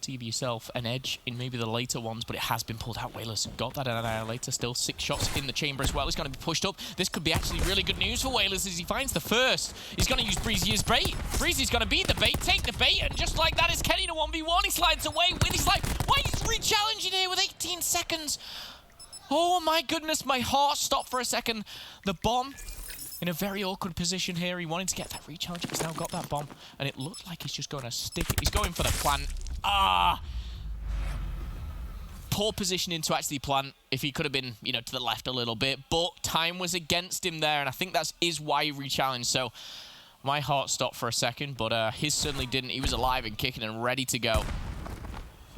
to give yourself an edge in maybe the later ones, but it has been pulled out. Whalers got that Annihilator, still 6 shots in the chamber as well. He's going to be pushed up. This could be actually really good news for Whalers as he finds the first. He's going to use Breezy as bait. Breezy's going to be the bait, take the bait, and just like that is Kenny to 1v1. He slides away with his life. Why is he re-challenging here with 18 seconds? Oh my goodness, my heart stopped for a second. The bomb in a very awkward position here. He wanted to get that re-challenge. He's now got that bomb, and it looked like he's just going to stick it. He's going for the plant. Poor positioning to actually plant. If he could have been, you know, to the left a little bit, but time was against him there, and I think that is why he re-challenged. So my heart stopped for a second, but his certainly didn't. He was alive and kicking and ready to go.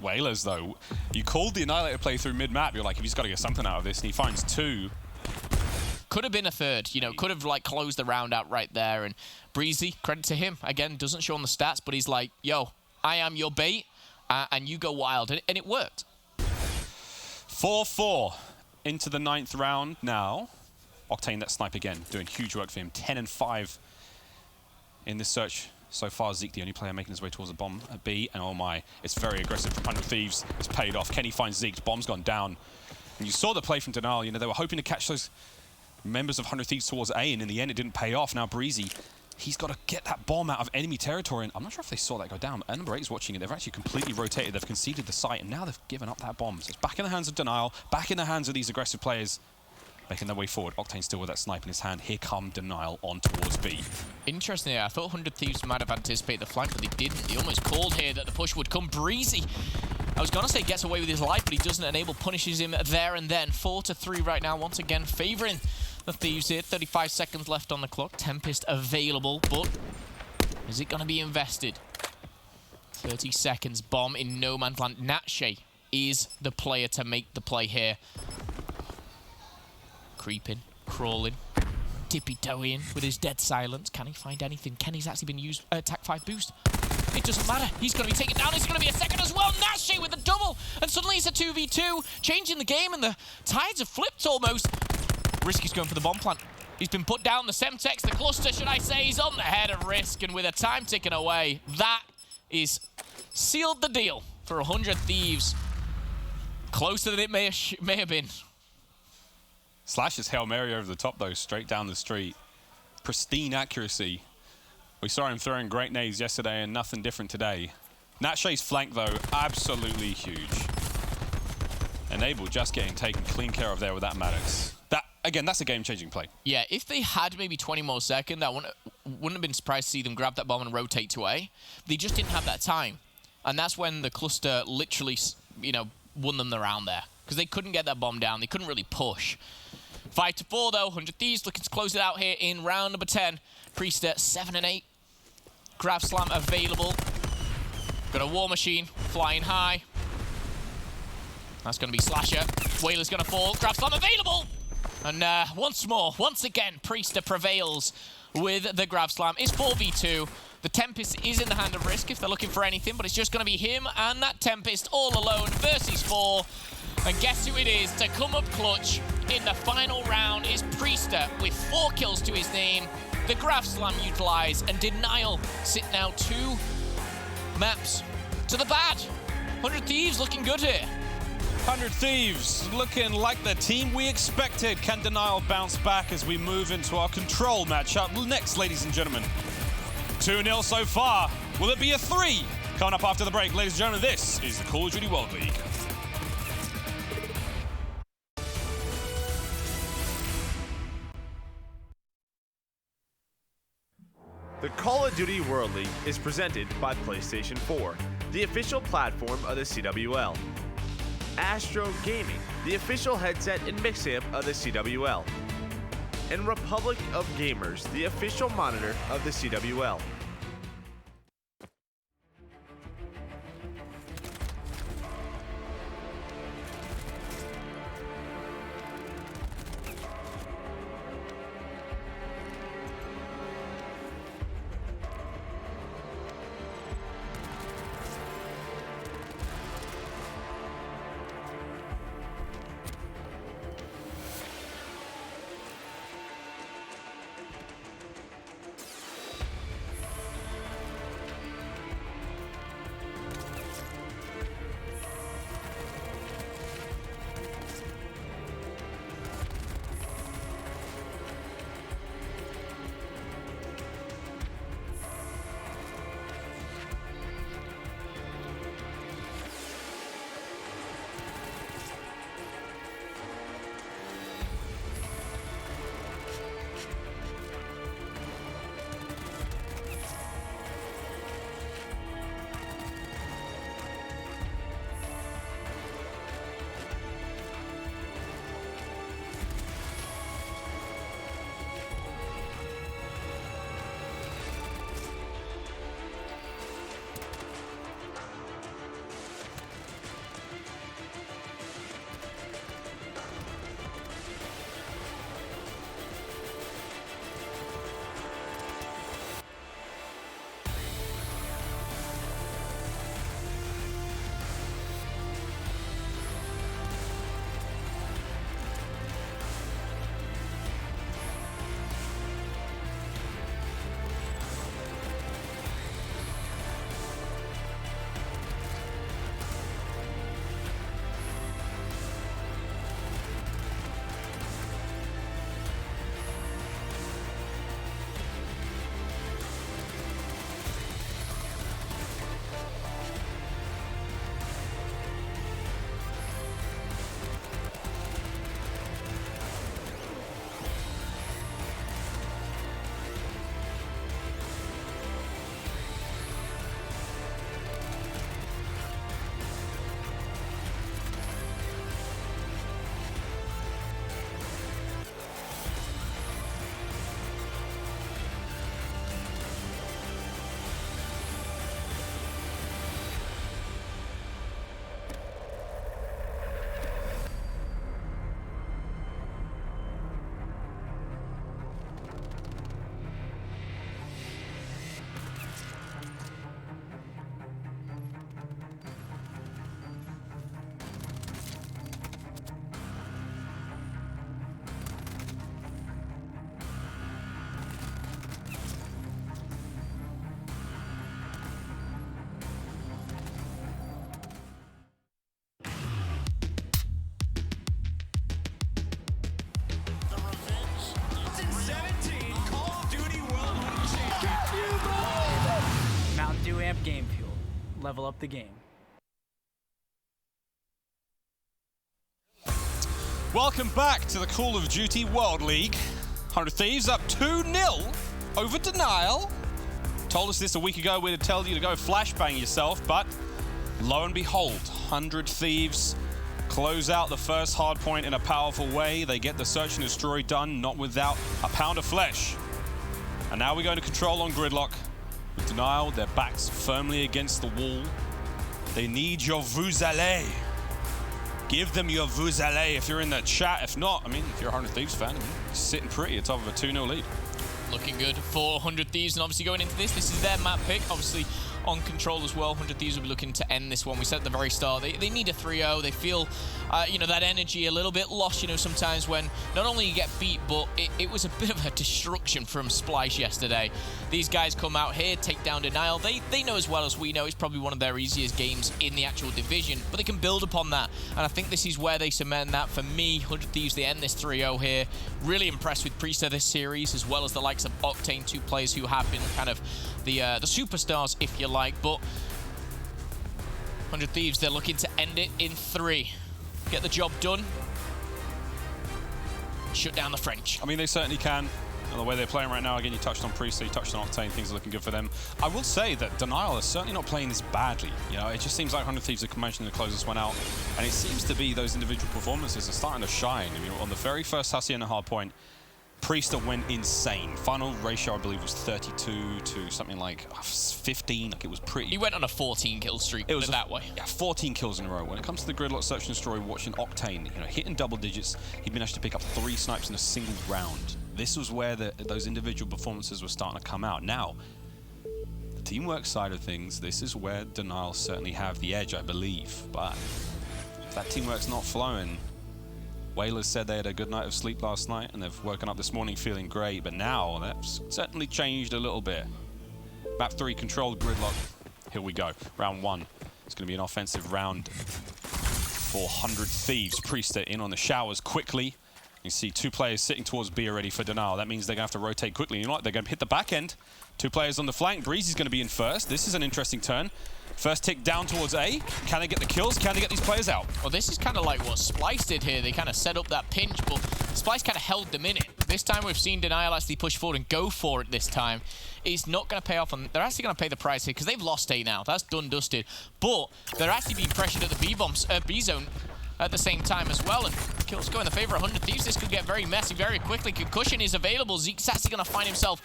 Whalers, though, you called the Annihilator play through mid-map. You're like, he's got to get something out of this, and he finds 2. Could have been a third, you know, could have like closed the round out right there. And Breezy, credit to him, again, doesn't show on the stats, but he's like, yo, I am your bait, and you go wild, and it worked. 4-4 into the 9th round now. Octane, that snipe again, doing huge work for him. 10-5 in this search so far. Zeke, the only player making his way towards a bomb at B, and oh my, it's very aggressive from 100 Thieves. It's paid off. Kenny finds Zeke, bomb's gone down. And you saw the play from Denial, you know, they were hoping to catch those members of 100 Thieves towards A, and in the end it didn't pay off. Now Breezy He's got to get that bomb out of enemy territory, and I'm not sure if they saw that go down. And number 8 is watching it. They've actually completely rotated. They've conceded the site, and now they've given up that bomb. So it's back in the hands of Denial, back in the hands of these aggressive players, making their way forward. Octane still with that snipe in his hand. Here come Denial on towards B. Interestingly, I thought 100 Thieves might have anticipated the flank, but they didn't. They almost called here that the push would come. Breezy, I was going to say gets away with his life, but he doesn't. Enable punishes him there and then. 4-3 right now, once again favoring the Thieves here. 35 seconds left on the clock. Tempest available, but is it going to be invested? 30 seconds. Bomb in no man's land. Natshe is the player to make the play here. Creeping, crawling, tippy-toeing with his dead silence. Can he find anything? Kenny's actually been used attack 5 boost. It doesn't matter. He's going to be taken down. It's going to be a second as well. Natshe with the double. And suddenly it's a 2v2. Changing the game, and the tides have flipped almost. Risky's going for the bomb plant. He's been put down. The Semtex, the cluster, should I say, he's on the head of Risk. And with a time ticking away, that is sealed the deal for 100 Thieves. Closer than it may have been. Slash's Hail Mary over the top, though, straight down the street. Pristine accuracy. We saw him throwing great nades yesterday and nothing different today. Natshe's flank, though, absolutely huge. Enable just getting taken clean care of there with that Maddox. That, again, that's a game-changing play. Yeah, if they had maybe 20 more seconds, I wouldn't have been surprised to see them grab that bomb and rotate to A. They just didn't have that time. And that's when the cluster literally, you know, won them the round there. Because they couldn't get that bomb down. They couldn't really push. 5-4, though. 100 Thieves looking to close it out here in round number 10. Priest at 7 and 8. Grav Slam available. Got a War Machine flying high. That's going to be Slasher. Whaler's going to fall. Grav Slam available. And once again, Priester prevails with the Grav Slam. It's 4v2. The Tempest is in the hand of Risk if they're looking for anything, but it's just going to be him and that Tempest all alone versus 4. And guess who it is to come up clutch in the final round is Priester with 4 kills to his name. The Grav Slam utilized, and Denial sit now 2 maps to the bad. 100 Thieves looking good here. 100 Thieves looking like the team we expected. Can Denial bounce back as we move into our control matchup next, ladies and gentlemen? 2-0 so far. Will it be a 3? Coming up after the break, ladies and gentlemen, this is the Call of Duty World League. The Call of Duty World League is presented by PlayStation 4, the official platform of the CWL. Astro Gaming, the official headset and mix amp of the CWL. And Republic of Gamers, the official monitor of the CWL. level up the game. Welcome back to the Call of Duty World League. 100 Thieves up 2-0 over Denial. Told us this a week ago, we'd tell you to go flashbang yourself, but lo and behold, 100 Thieves close out the first hard point in a powerful way. They get the search and destroy done, not without a pound of flesh. And now we're going to control on Gridlock. With Denial, their backs firmly against the wall. They need your vous allez. Give them your vous allez if you're in the chat. If not, I mean, if you're a 100 Thieves fan, you're sitting pretty atop of a 2-0 lead. Looking good for 100 Thieves, and obviously going into this is their map pick. Obviously on control as well. 100 Thieves will be looking to end this one. We said at the very start, they need a 3-0. They feel, you know, that energy a little bit lost, you know, sometimes when not only you get beat, but it was a bit of a destruction from Splice yesterday. These guys come out here, take down Denial. They know as well as we know it's probably one of their easiest games in the actual division, but they can build upon that. And I think this is where they cement that. For me, 100 Thieves, they end this 3-0 here. Really impressed with Priester this series, as well as the likes of Octane, two players who have been kind of the superstars, if you like, but 100 Thieves, they're looking to end it in 3. Get the job done. Shut down the French. I mean, they certainly can. And the way they're playing right now, again, you touched on Priester, you touched on Octane, things are looking good for them. I will say that Denial is certainly not playing this badly. You know, it just seems like 100 Thieves are managing to close this one out. And it seems to be those individual performances are starting to shine. I mean, on the very first Hussey and a hard point, Priester went insane. Final ratio, I believe, was 32 to something like 15. Like, it was pretty. He went on a 14 kill streak, it was that way. Yeah, 14 kills in a row. When it comes to the Gridlock search and destroy, watching Octane, you know, hitting double digits, he managed to pick up 3 snipes in a single round. This was where those individual performances were starting to come out. Now, the teamwork side of things, this is where Denial certainly have the edge, I believe. But if that teamwork's not flowing, Whalers said they had a good night of sleep last night and they've woken up this morning feeling great, but now that's certainly changed a little bit. Map 3, controlled Gridlock. Here we go. Round 1. It's going to be an offensive round for 100 Thieves. Priester in on the showers quickly. You see 2 players sitting towards B already for Denial. That means they're going to have to rotate quickly. You know what? They're going to hit the back end. 2 players on the flank. Breezy's going to be in first. This is an interesting turn. First tick down towards A. Can they get the kills? Can they get these players out? Well, this is kind of like what Splice did here. They kind of set up that pinch, but Splice kind of held them in it. This time we've seen Denial actually push forward and go for it this time. It's not going to pay off, and they're actually going to pay the price here because they've lost A now. That's done, dusted. But they're actually being pressured at the B zone at the same time as well, and kills go in the favor of 100 Thieves. This could get very messy very quickly. Concussion is available. Zeke's actually going to find himself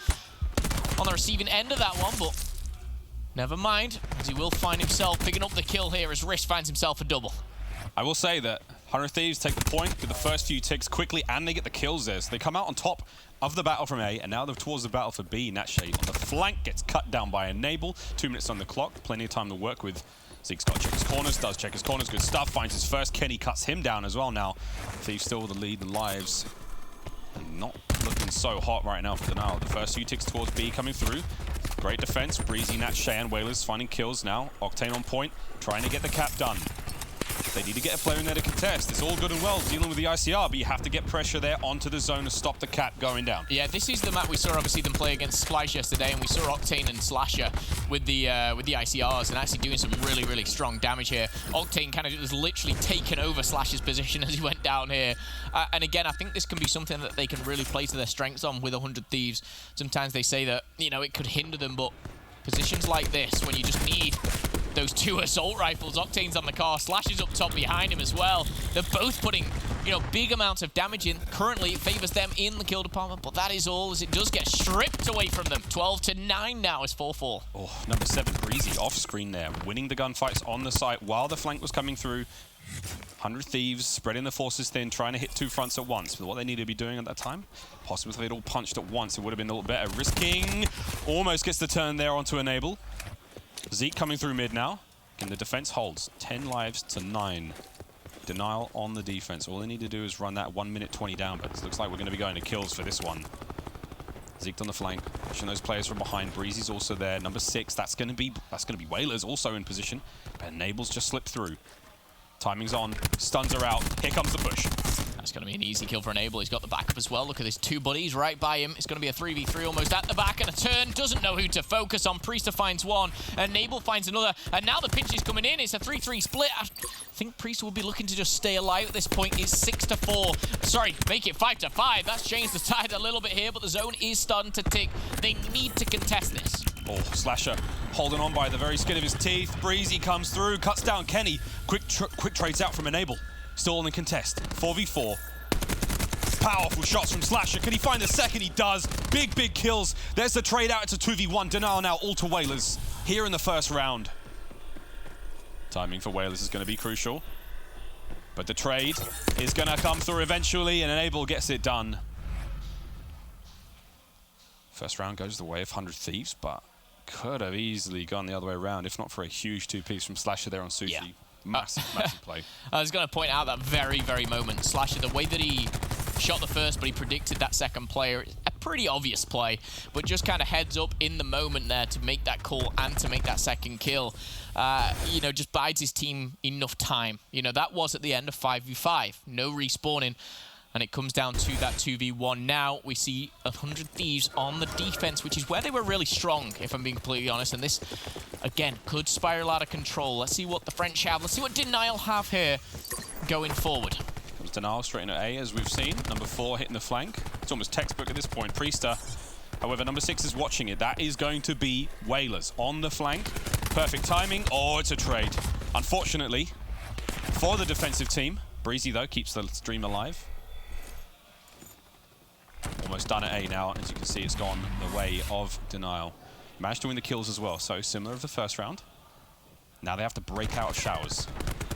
on the receiving end of that one, but never mind, as he will find himself picking up the kill here as Risk finds himself a double. I will say that 100 Thieves take the point with the first few ticks quickly, and they get the kills there. So they come out on top of the battle from A, and now they're towards the battle for B. Natshade on the flank gets cut down by Enable. 2 minutes on the clock, plenty of time to work with. Zeke's got to check his corners, does check his corners, good stuff, finds his first. Kenny cuts him down as well now. Thieves still with the lead in lives. And not looking so hot right now for Denial. The first few ticks towards B coming through. Great defense, Breezy, Nat, Shay, and Whalers finding kills now. Octane on point, trying to get the cap done. They need to get a player in there to contest. It's all good and well dealing with the ICR, but you have to get pressure there onto the zone to stop the cap going down. Yeah, this is the map we saw obviously them play against Splice yesterday, and we saw Octane and Slasher with the ICRs and actually doing some really, really strong damage here. Octane kind of was literally taken over Slasher's position as he went down here. And again, I think this can be something that they can really play to their strengths on with 100 Thieves. Sometimes they say that, you know, it could hinder them, but positions like this, when you just need those 2 assault rifles, Octane's on the car, Slasher's up top behind him as well. They're both putting, you know, big amounts of damage in. Currently, it favors them in the kill department, but that is all as it does get stripped away from them. 12-9 now is 4-4. Oh, number 7, Breezy, off screen there, winning the gunfights on the site while the flank was coming through. 100 Thieves spreading the forces thin, trying to hit 2 fronts at once. But what they need to be doing at that time, possibly if they'd all punched at once, it would have been a little better. Risking, almost gets the turn there onto Enable. Zeke coming through mid now. And the defense holds 10 lives to 9. Denial on the defense. All they need to do is run that 1 minute 20 down, but it looks like we're going to be going to kills for this one. Zeke on the flank, pushing those players from behind. Breezy's also there. Number 6, that's going to be Whalers also in position. But Enable's just slipped through. Timing's on, stuns are out. Here comes the push. That's going to be an easy kill for Enable. He's got the backup as well. Look at his two buddies right by him. It's going to be a 3v3 almost at the back, and a turn. Doesn't know who to focus on. Priester finds one. Enable finds another. And now the pinch is coming in. It's a 3-3 split. I think Priester will be looking to just stay alive at this point. It's 6-4. Sorry, make it 5-5. That's changed the tide a little bit here, but the zone is starting to tick. They need to contest this. Oh, Slasher holding on by the very skin of his teeth. Breezy comes through, cuts down Kenny. Quick trades out from Enable. Still in the contest. 4v4. Powerful shots from Slasher. Can he find the second? He does. Big kills. There's the trade out. It's a 2v1. Denial now all to Whalers here in the first round. Timing for Whalers is going to be crucial. But the trade is going to come through eventually, and Enable gets it done. First round goes the way of 100 Thieves, but could have easily gone the other way around if not for a huge two-piece from Slasher there on Sushi. Yeah. Massive play. I was going to point out that very moment. Slasher, the way that he shot the first, but he predicted that second player. A pretty obvious play, but just kind of heads up in the moment there to make that call and to make that second kill. You know, just bides his team enough time. You know, that was at the end of 5v5. No respawning. And it comes down to that 2v1. Now we see 100 Thieves on the defense, which is where they were really strong, if I'm being completely honest. And this, again, could spiral out of control. Let's see what the French have. Let's see what Denial have here going forward. Comes Denial straight into A, as we've seen. Number 4 hitting the flank. It's almost textbook at this point. Priester, however, number 6 is watching it. That is going to be Whalers on the flank. Perfect timing. Oh, it's a trade. Unfortunately, for the defensive team. Breezy, though, keeps the stream alive. Almost done at A now. As you can see, it's gone the way of Denial. Managed to win the kills as well, so similar to the first round. Now they have to break out of showers.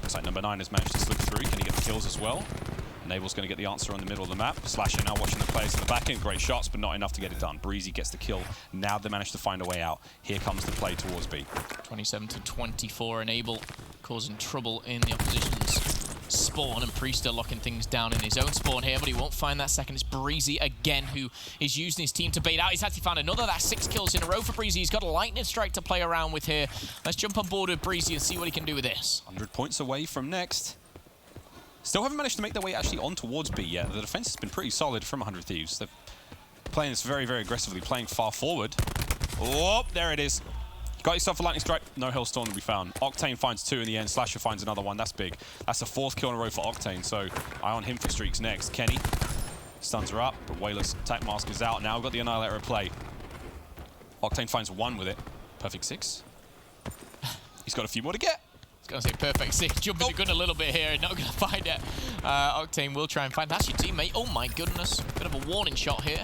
Looks like number 9 has managed to slip through. Can he get the kills as well? Enable's going to get the answer on the middle of the map. Slasher now watching the players in the back end. Great shots, but not enough to get it done. Breezy gets the kill. Now they manage to find a way out. Here comes the play towards B. 27-24, Enable causing trouble in the opposition's spawn, and Priester locking things down in his own spawn here, but he won't find that second. It's Breezy again who is using his team to bait out. He's actually found another. That's 6 kills in a row for Breezy. He's got a lightning strike to play around with here. Let's jump on board with Breezy and see what he can do with this. 100 points away from next. Still haven't managed to make their way actually on towards B yet. The defense has been pretty solid from 100 Thieves. They're playing this very aggressively, playing far forward. Oh, there it is. Got yourself a lightning strike. No Hellstorm to be found. Octane finds 2 in the end. Slasher finds another one. That's big. That's the 4th kill in a row for Octane, so eye on him for streaks next. Kenny stuns her up, but Whalers attack mask is out. Now we've got the Annihilator at play. Octane finds 1 with it. Perfect 6. He's got a few more to get. I was going to say perfect 6. Jumping the gun a little bit here. Not going to find it. Octane will try and find. That's your teammate. Oh my goodness. Bit of a warning shot here.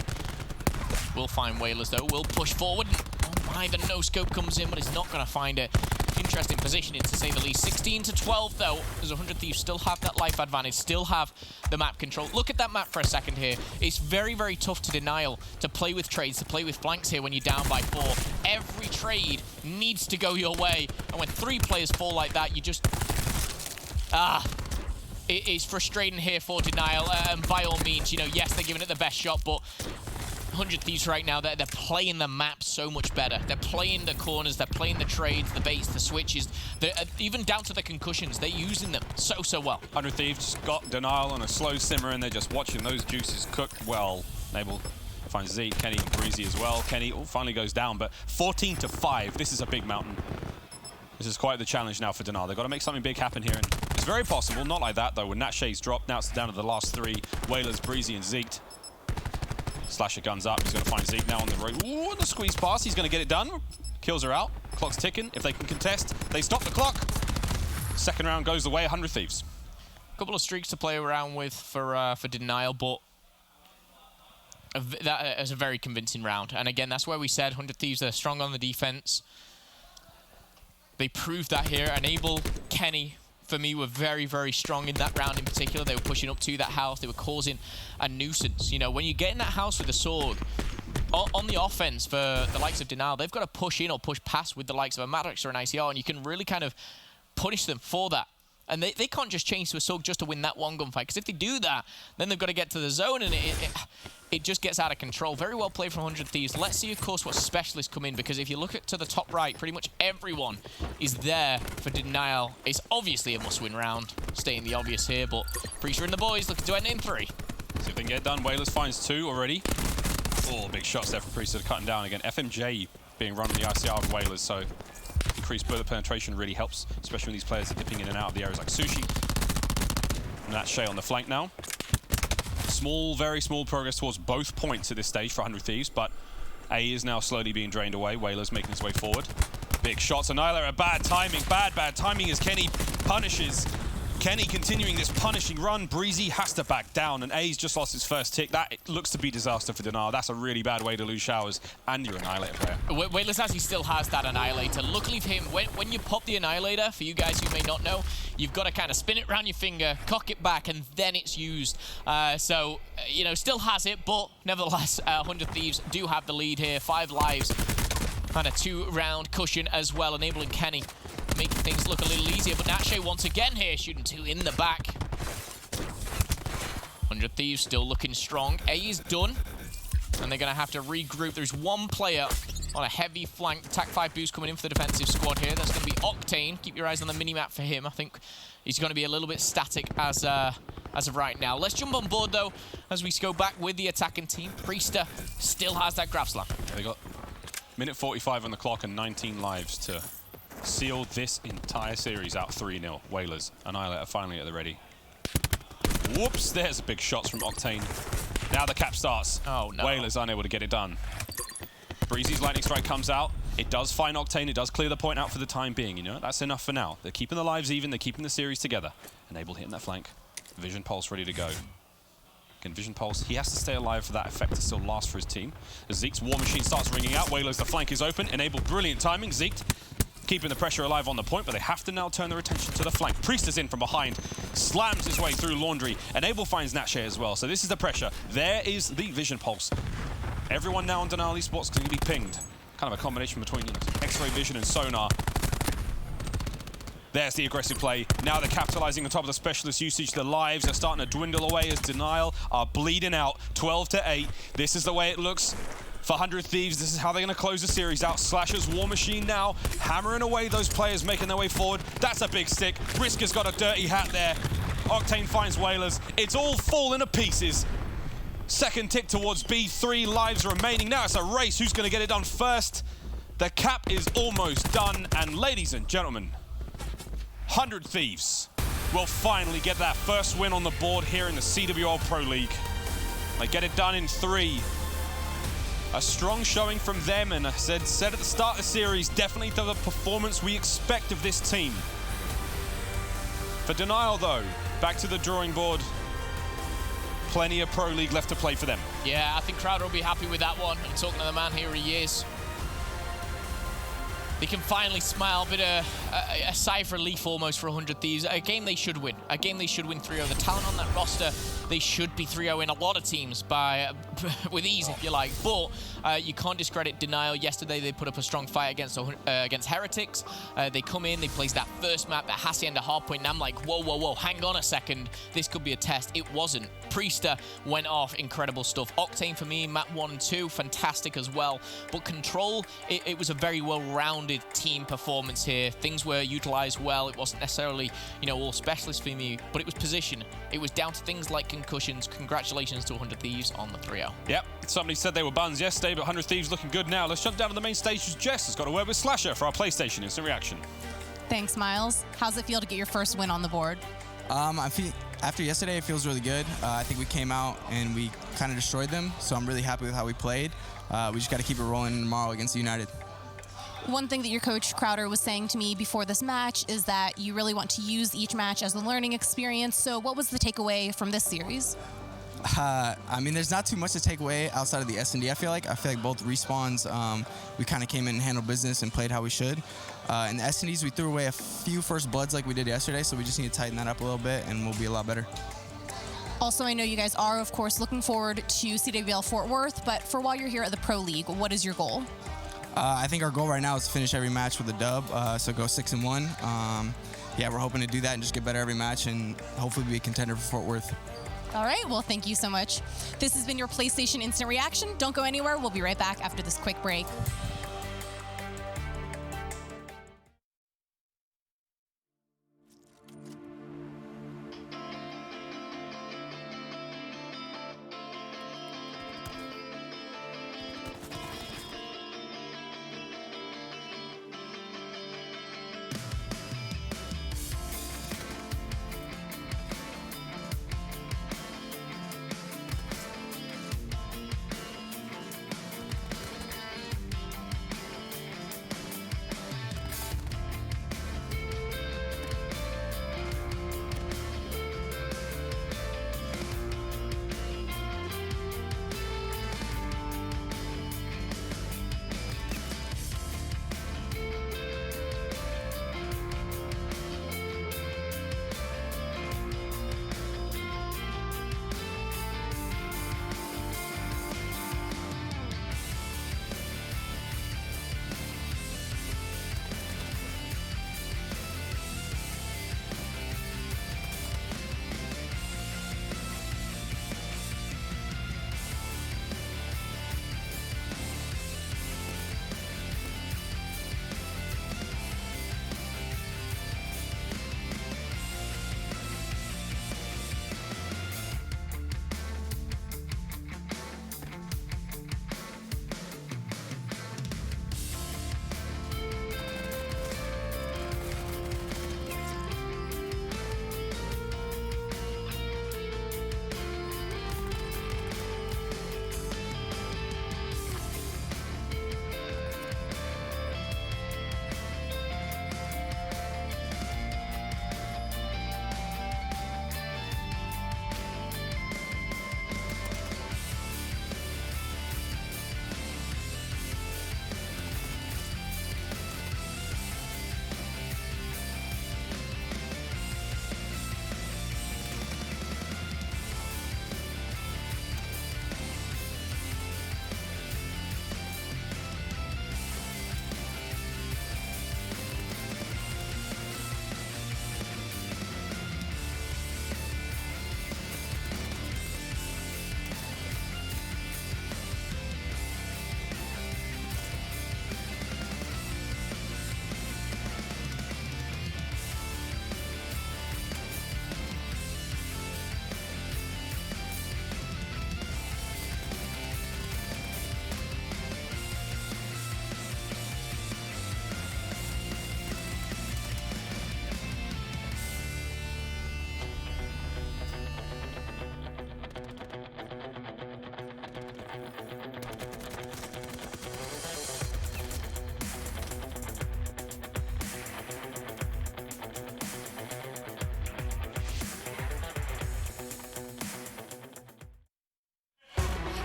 Will find Whalers though. Will push forward. Oh my, the no-scope comes in, but he's not going to find it. Interesting positioning, to say the least. 16-12 though, as 100 Thieves still have that life advantage, still have the map control. Look at that map for a second here. It's very tough to Denial to play with trades, to play with flanks here when you're down by 4. Every trade needs to go your way, and when 3 players fall like that, you just... it is frustrating here for Denial, and by all means, you know, yes, they're giving it the best shot, but 100 Thieves right now, they're playing the map so much better. They're playing the corners, they're playing the trades, the baits, the switches, even down to the concussions. They're using them so well. 100 Thieves just got Denial on a slow simmer, and they're just watching those juices cook well. Enable finds Zeke, Kenny, Breezy as well. Kenny finally goes down, but 14-5. This is a big mountain. This is quite the challenge now for Denial. They've got to make something big happen here, and it's very possible. Not like that, though, when Nat Shay's dropped. Now it's down to the last 3. Whalers, Breezy, and Zeke. Slasher guns up. He's going to find Zeke now on the road. Ooh, the squeeze pass. He's going to get it done. Kills are out. Clock's ticking. If they can contest, they stop the clock. Second round goes the way 100 Thieves. A couple of streaks to play around with for Denial, but that is a very convincing round. And again, that's where we said 100 Thieves are strong on the defense. They proved that here. Enable, Kenny, for me, were very strong in that round in particular. They were pushing up to that house. They were causing a nuisance. You know, when you get in that house with a sword, on the offense for the likes of Denial, they've got to push in or push past with the likes of a Maddox or an ICR, and you can really kind of punish them for that. And they can't just change to a sword just to win that one gunfight, because if they do that, then they've got to get to the zone, and it just gets out of control. Very well played from 100 Thieves. Let's see, of course, what specialists come in, because if you look to the top right, pretty much everyone is there for Denial. It's obviously a must-win round, stating the obvious here, but Priester and the boys looking to end in 3. See if they can get it done. Whalers finds 2 already. Oh, big shots there from Priester cutting down again. FMJ being run on the ICR of Whalers, so increased bullet penetration really helps, especially when these players are dipping in and out of the areas like Sushi. And that's Shay on the flank now. Small, very small progress towards both points at this stage for 100 Thieves, but A is now slowly being drained away. Whalers making his way forward. Big shots. Annihilator, bad timing as Kenny punishes. Kenny continuing this punishing run. Breezy has to back down, and A's just lost his first tick. That looks to be disaster for Denial. That's a really bad way to lose Showers and your Annihilator player. Whalers actually still has that Annihilator. Luckily for him, when you pop the Annihilator, for you guys who may not know, you've got to kind of spin it around your finger, cock it back, and then it's used. So, you know, still has it, but nevertheless, 100 Thieves do have the lead here. 5 lives and a 2-round cushion as well, enabling Kenny making things look a little easier, but Natshe once again here, shooting 2 in the back. 100 Thieves still looking strong. A is done, and they're going to have to regroup. There's one player on a heavy flank. Attack 5 boost coming in for the defensive squad here. That's going to be Octane. Keep your eyes on the minimap for him. I think he's going to be a little bit static as of right now. Let's jump on board, though, as we go back with the attacking team. Priester still has that grab slam. They got minute 45 on the clock and 19 lives to seal this entire series out 3-0. Whalers, Annihilator finally at the ready. Whoops, there's big shots from Octane. Now the cap starts. Oh, no. Whalers unable to get it done. Breezy's lightning strike comes out. It does find Octane. It does clear the point out for the time being. You know, that's enough for now. They're keeping the lives even. They're keeping the series together. Enable hitting that flank. Vision Pulse ready to go. Again, Vision Pulse, he has to stay alive for that effect to still last for his team. As Zeke's War Machine starts ringing out, Whalers, the flank is open. Enable, brilliant timing. Zeke keeping the pressure alive on the point, but they have to now turn their attention to the flank. Priest is in from behind, slams his way through Laundry. Enable finds Natshe as well, so this is the pressure. There is the Vision Pulse. Everyone now on Denial Esports is going to be pinged. Kind of a combination between, you know, X-ray vision and sonar. There's the aggressive play. Now they're capitalizing on top of the specialist usage. The lives are starting to dwindle away as Denial are bleeding out. 12-8. This is the way it looks for 100 Thieves. This is how they're going to close the series out. Slasher's War Machine now hammering away those players making their way forward. That's a big stick. Brisker's got a dirty hat there. Octane finds Whalers. It's all falling to pieces. Second tick towards B, 3 lives remaining. Now it's a race. Who's going to get it done first? The cap is almost done. And ladies and gentlemen, 100 Thieves will finally get that first win on the board here in the CWL Pro League. They get it done in 3. A strong showing from them, and I said at the start of the series, definitely the performance we expect of this team. For Denial, though, back to the drawing board. Plenty of Pro League left to play for them. Yeah, I think Crowder will be happy with that one. And talking to the man, here he is. They can finally smile, a bit of a sigh of relief almost for 100 Thieves. A game they should win. A game they should win 3-0. The talent on that roster, they should be 3-0 in a lot of teams with ease, if you like. But you can't discredit Denial. Yesterday, they put up a strong fight against Heretics. They come in, they place that first map, that has to end a hard point, and I'm like, whoa, whoa, whoa, hang on a second. This could be a test. It wasn't. Priester went off, incredible stuff. Octane for me, map 1 and 2, fantastic as well. But Control, it was a very well-rounded team performance here. Things were utilized well. It wasn't necessarily, you know, all specialists for me, but it was position. It was down to things like concussions. Congratulations to 100 Thieves on the 3-0. Yep, somebody said they were buns yesterday, but 100 Thieves looking good now. Let's jump down to the main stage. Jess has got a word with Slasher for our PlayStation Instant Reaction. Thanks, Miles. How's it feel to get your first win on the board? After yesterday, it feels really good. I think we came out and we kind of destroyed them, so I'm really happy with how we played. We just got to keep it rolling tomorrow against United. One thing that your coach Crowder was saying to me before this match is that you really want to use each match as a learning experience. So what was the takeaway from this series? I mean, there's not too much to take away outside of the S&D, I feel like both respawns, we kind of came in and handled business and played how we should. In the S&Ds, we threw away a few first bloods like we did yesterday, so we just need to tighten that up a little bit, and we'll be a lot better. Also, I know you guys are, of course, looking forward to CWL Fort Worth, but for while you're here at the Pro League, what is your goal? I think our goal right now is to finish every match with a dub, so go 6-1. Yeah, we're hoping to do that and just get better every match and hopefully be a contender for Fort Worth. All right, well, thank you so much. This has been your PlayStation Instant Reaction. Don't go anywhere. We'll be right back after this quick break.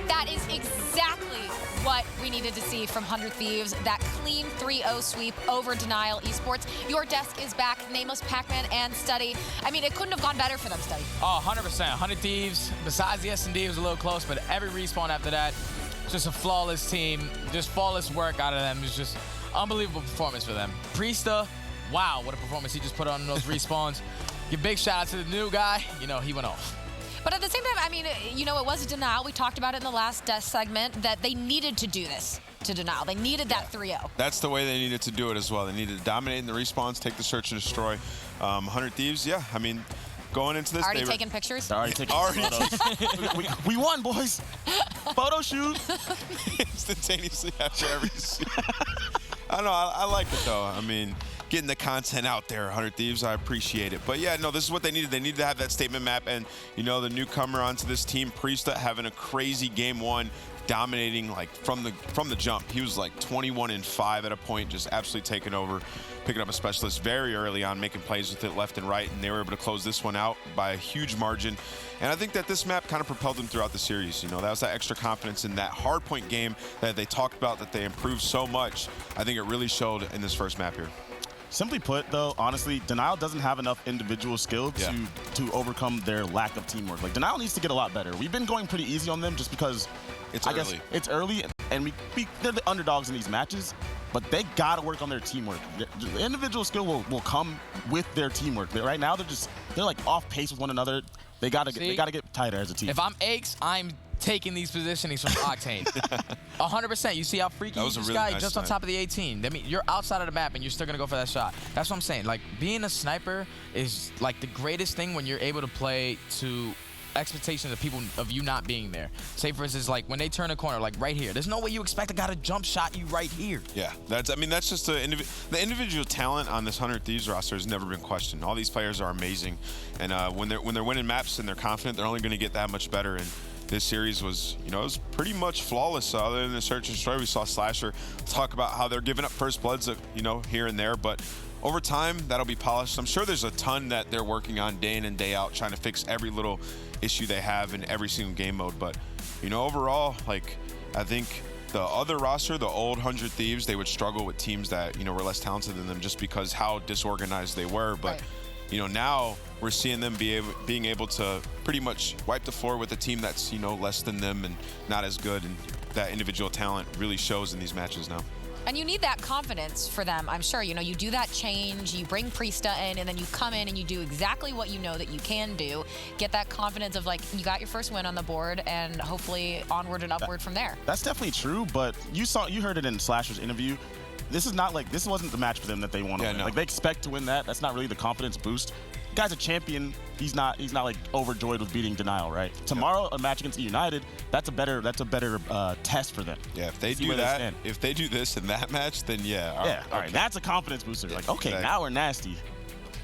That is exactly what we needed to see from 100 Thieves. That clean 3-0 sweep over Denial Esports. Your desk is back. Nameless, Pac-Man, and Study. I mean, it couldn't have gone better for them, Study. Oh, 100%. 100 Thieves, besides the S&D, was a little close, but every respawn after that, just a flawless team. Just flawless work out of them. It was just unbelievable performance for them. Priesta, wow, what a performance he just put on those respawns. Give big shout out to the new guy. You know, he went off. But at the same time, I mean, you know, it was a Denial. We talked about it in the last desk segment that they needed to do this to Denial. They needed that 3-0. That's the way they needed to do it as well. They needed to dominate in the respawns, take the search and destroy. 100 Thieves, yeah, I mean, going into this, already taking pictures? Already taking photos. we won, boys. Photo shoot. Instantaneously after every I don't know, I like it though. I mean, getting the content out there, 100 Thieves, I appreciate it. But yeah, no, this is what they needed. They needed to have that statement map, and you know, the newcomer onto this team, Priesta, having a crazy game one, dominating like from the jump. He was like 21-5 at a point, just absolutely taking over, picking up a specialist very early on, making plays with it left and right, and they were able to close this one out by a huge margin. And I think that this map kind of propelled them throughout the series. You know, that was that extra confidence in that hard point game that they talked about, that they improved so much. I think it really showed in this first map here. Simply put, though, honestly, Denial doesn't have enough individual skill to overcome their lack of teamwork. Like, Denial needs to get a lot better. We've been going pretty easy on them just because I guess it's early, and they're the underdogs in these matches, but they got to work on their teamwork. The individual skill will come with their teamwork. Right now, they're like off pace with one another. They got to get tighter as a team. If I'm Aches, I'm taking these positionings from Octane. 100%. You see how freaky That was a this really guy nice jumps on snipe. top of the 18. That means you're outside of the map and you're still gonna go for that shot. That's what I'm saying. Like, being a sniper is like the greatest thing when you're able to play to expectations of people of you not being there. Say for instance, like when they turn a corner, like right here. There's no way you expect a guy to jump shot you right here. Yeah, that's just the individual talent on this 100 Thieves roster has never been questioned. All these players are amazing, and when they're winning maps and they're confident, they're only going to get that much better. And this series was, it was pretty much flawless. Other than the search and destroy, we saw Slasher talk about how they're giving up first bloods, here and there, but over time that'll be polished. I'm sure there's a ton that they're working on day in and day out, trying to fix every little issue they have in every single game mode. But overall, like, I think the other roster, the old 100 Thieves, they would struggle with teams that were less talented than them just because how disorganized they were. But now we're seeing them being able to pretty much wipe the floor with a team that's less than them and not as good, and that individual talent really shows in these matches now. And you need that confidence for them, I'm sure. You do that change, you bring Priesta in, and then you come in and you do exactly what you know that you can do. Get that confidence of, like, you got your first win on the board, and hopefully onward and upward from there. That's definitely true, but you heard it in Slasher's interview. This wasn't the match for them that they want to win. No. Like, they expect to win that. That's not really the confidence boost. The guy's a champion. He's not like overjoyed with beating Denial, right? Tomorrow, a match against United, that's a better test for them. Yeah, if they do that, if they do this in that match, then yeah. All right, that's a confidence booster. Yeah, like, okay, exactly. now we're nasty.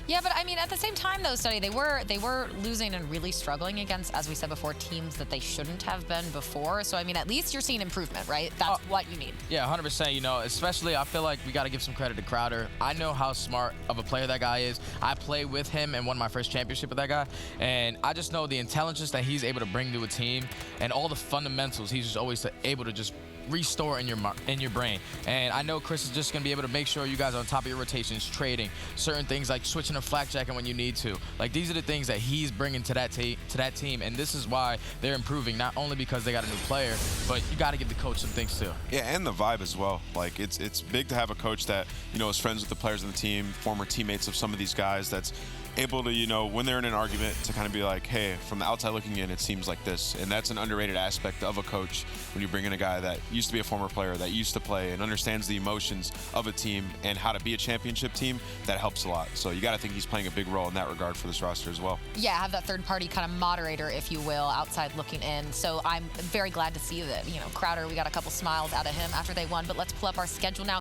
Yeah, but I mean, at the same time, though, Study, they were losing and really struggling against, as we said before, teams that they shouldn't have been before. So, I mean, at least you're seeing improvement, right? That's what you need. Yeah, 100%. Especially I feel like we got to give some credit to Crowder. I know how smart of a player that guy is. I played with him and won my first championship with that guy. And I just know the intelligence that he's able to bring to a team and all the fundamentals he's just always able to just restore in your brain. And I know Chris is just going to be able to make sure you guys are on top of your rotations, trading, certain things like switching to flak jacking when you need to. Like, these are the things that he's bringing to that team, and this is why they're improving, not only because they got a new player, but you got to give the coach some things too. Yeah, and the vibe as well. Like, it's big to have a coach that is friends with the players on the team, former teammates of some of these guys, that's able to, when they're in an argument, to kind of be like, hey, from the outside looking in, it seems like this. And that's an underrated aspect of a coach when you bring in a guy that used to be a former player, that used to play and understands the emotions of a team and how to be a championship team. That helps a lot. So you got to think he's playing a big role in that regard for this roster as well. Yeah, have that third party kind of moderator, if you will, outside looking in. So I'm very glad to see that, Crowder, we got a couple smiles out of him after they won. But let's pull up our schedule now.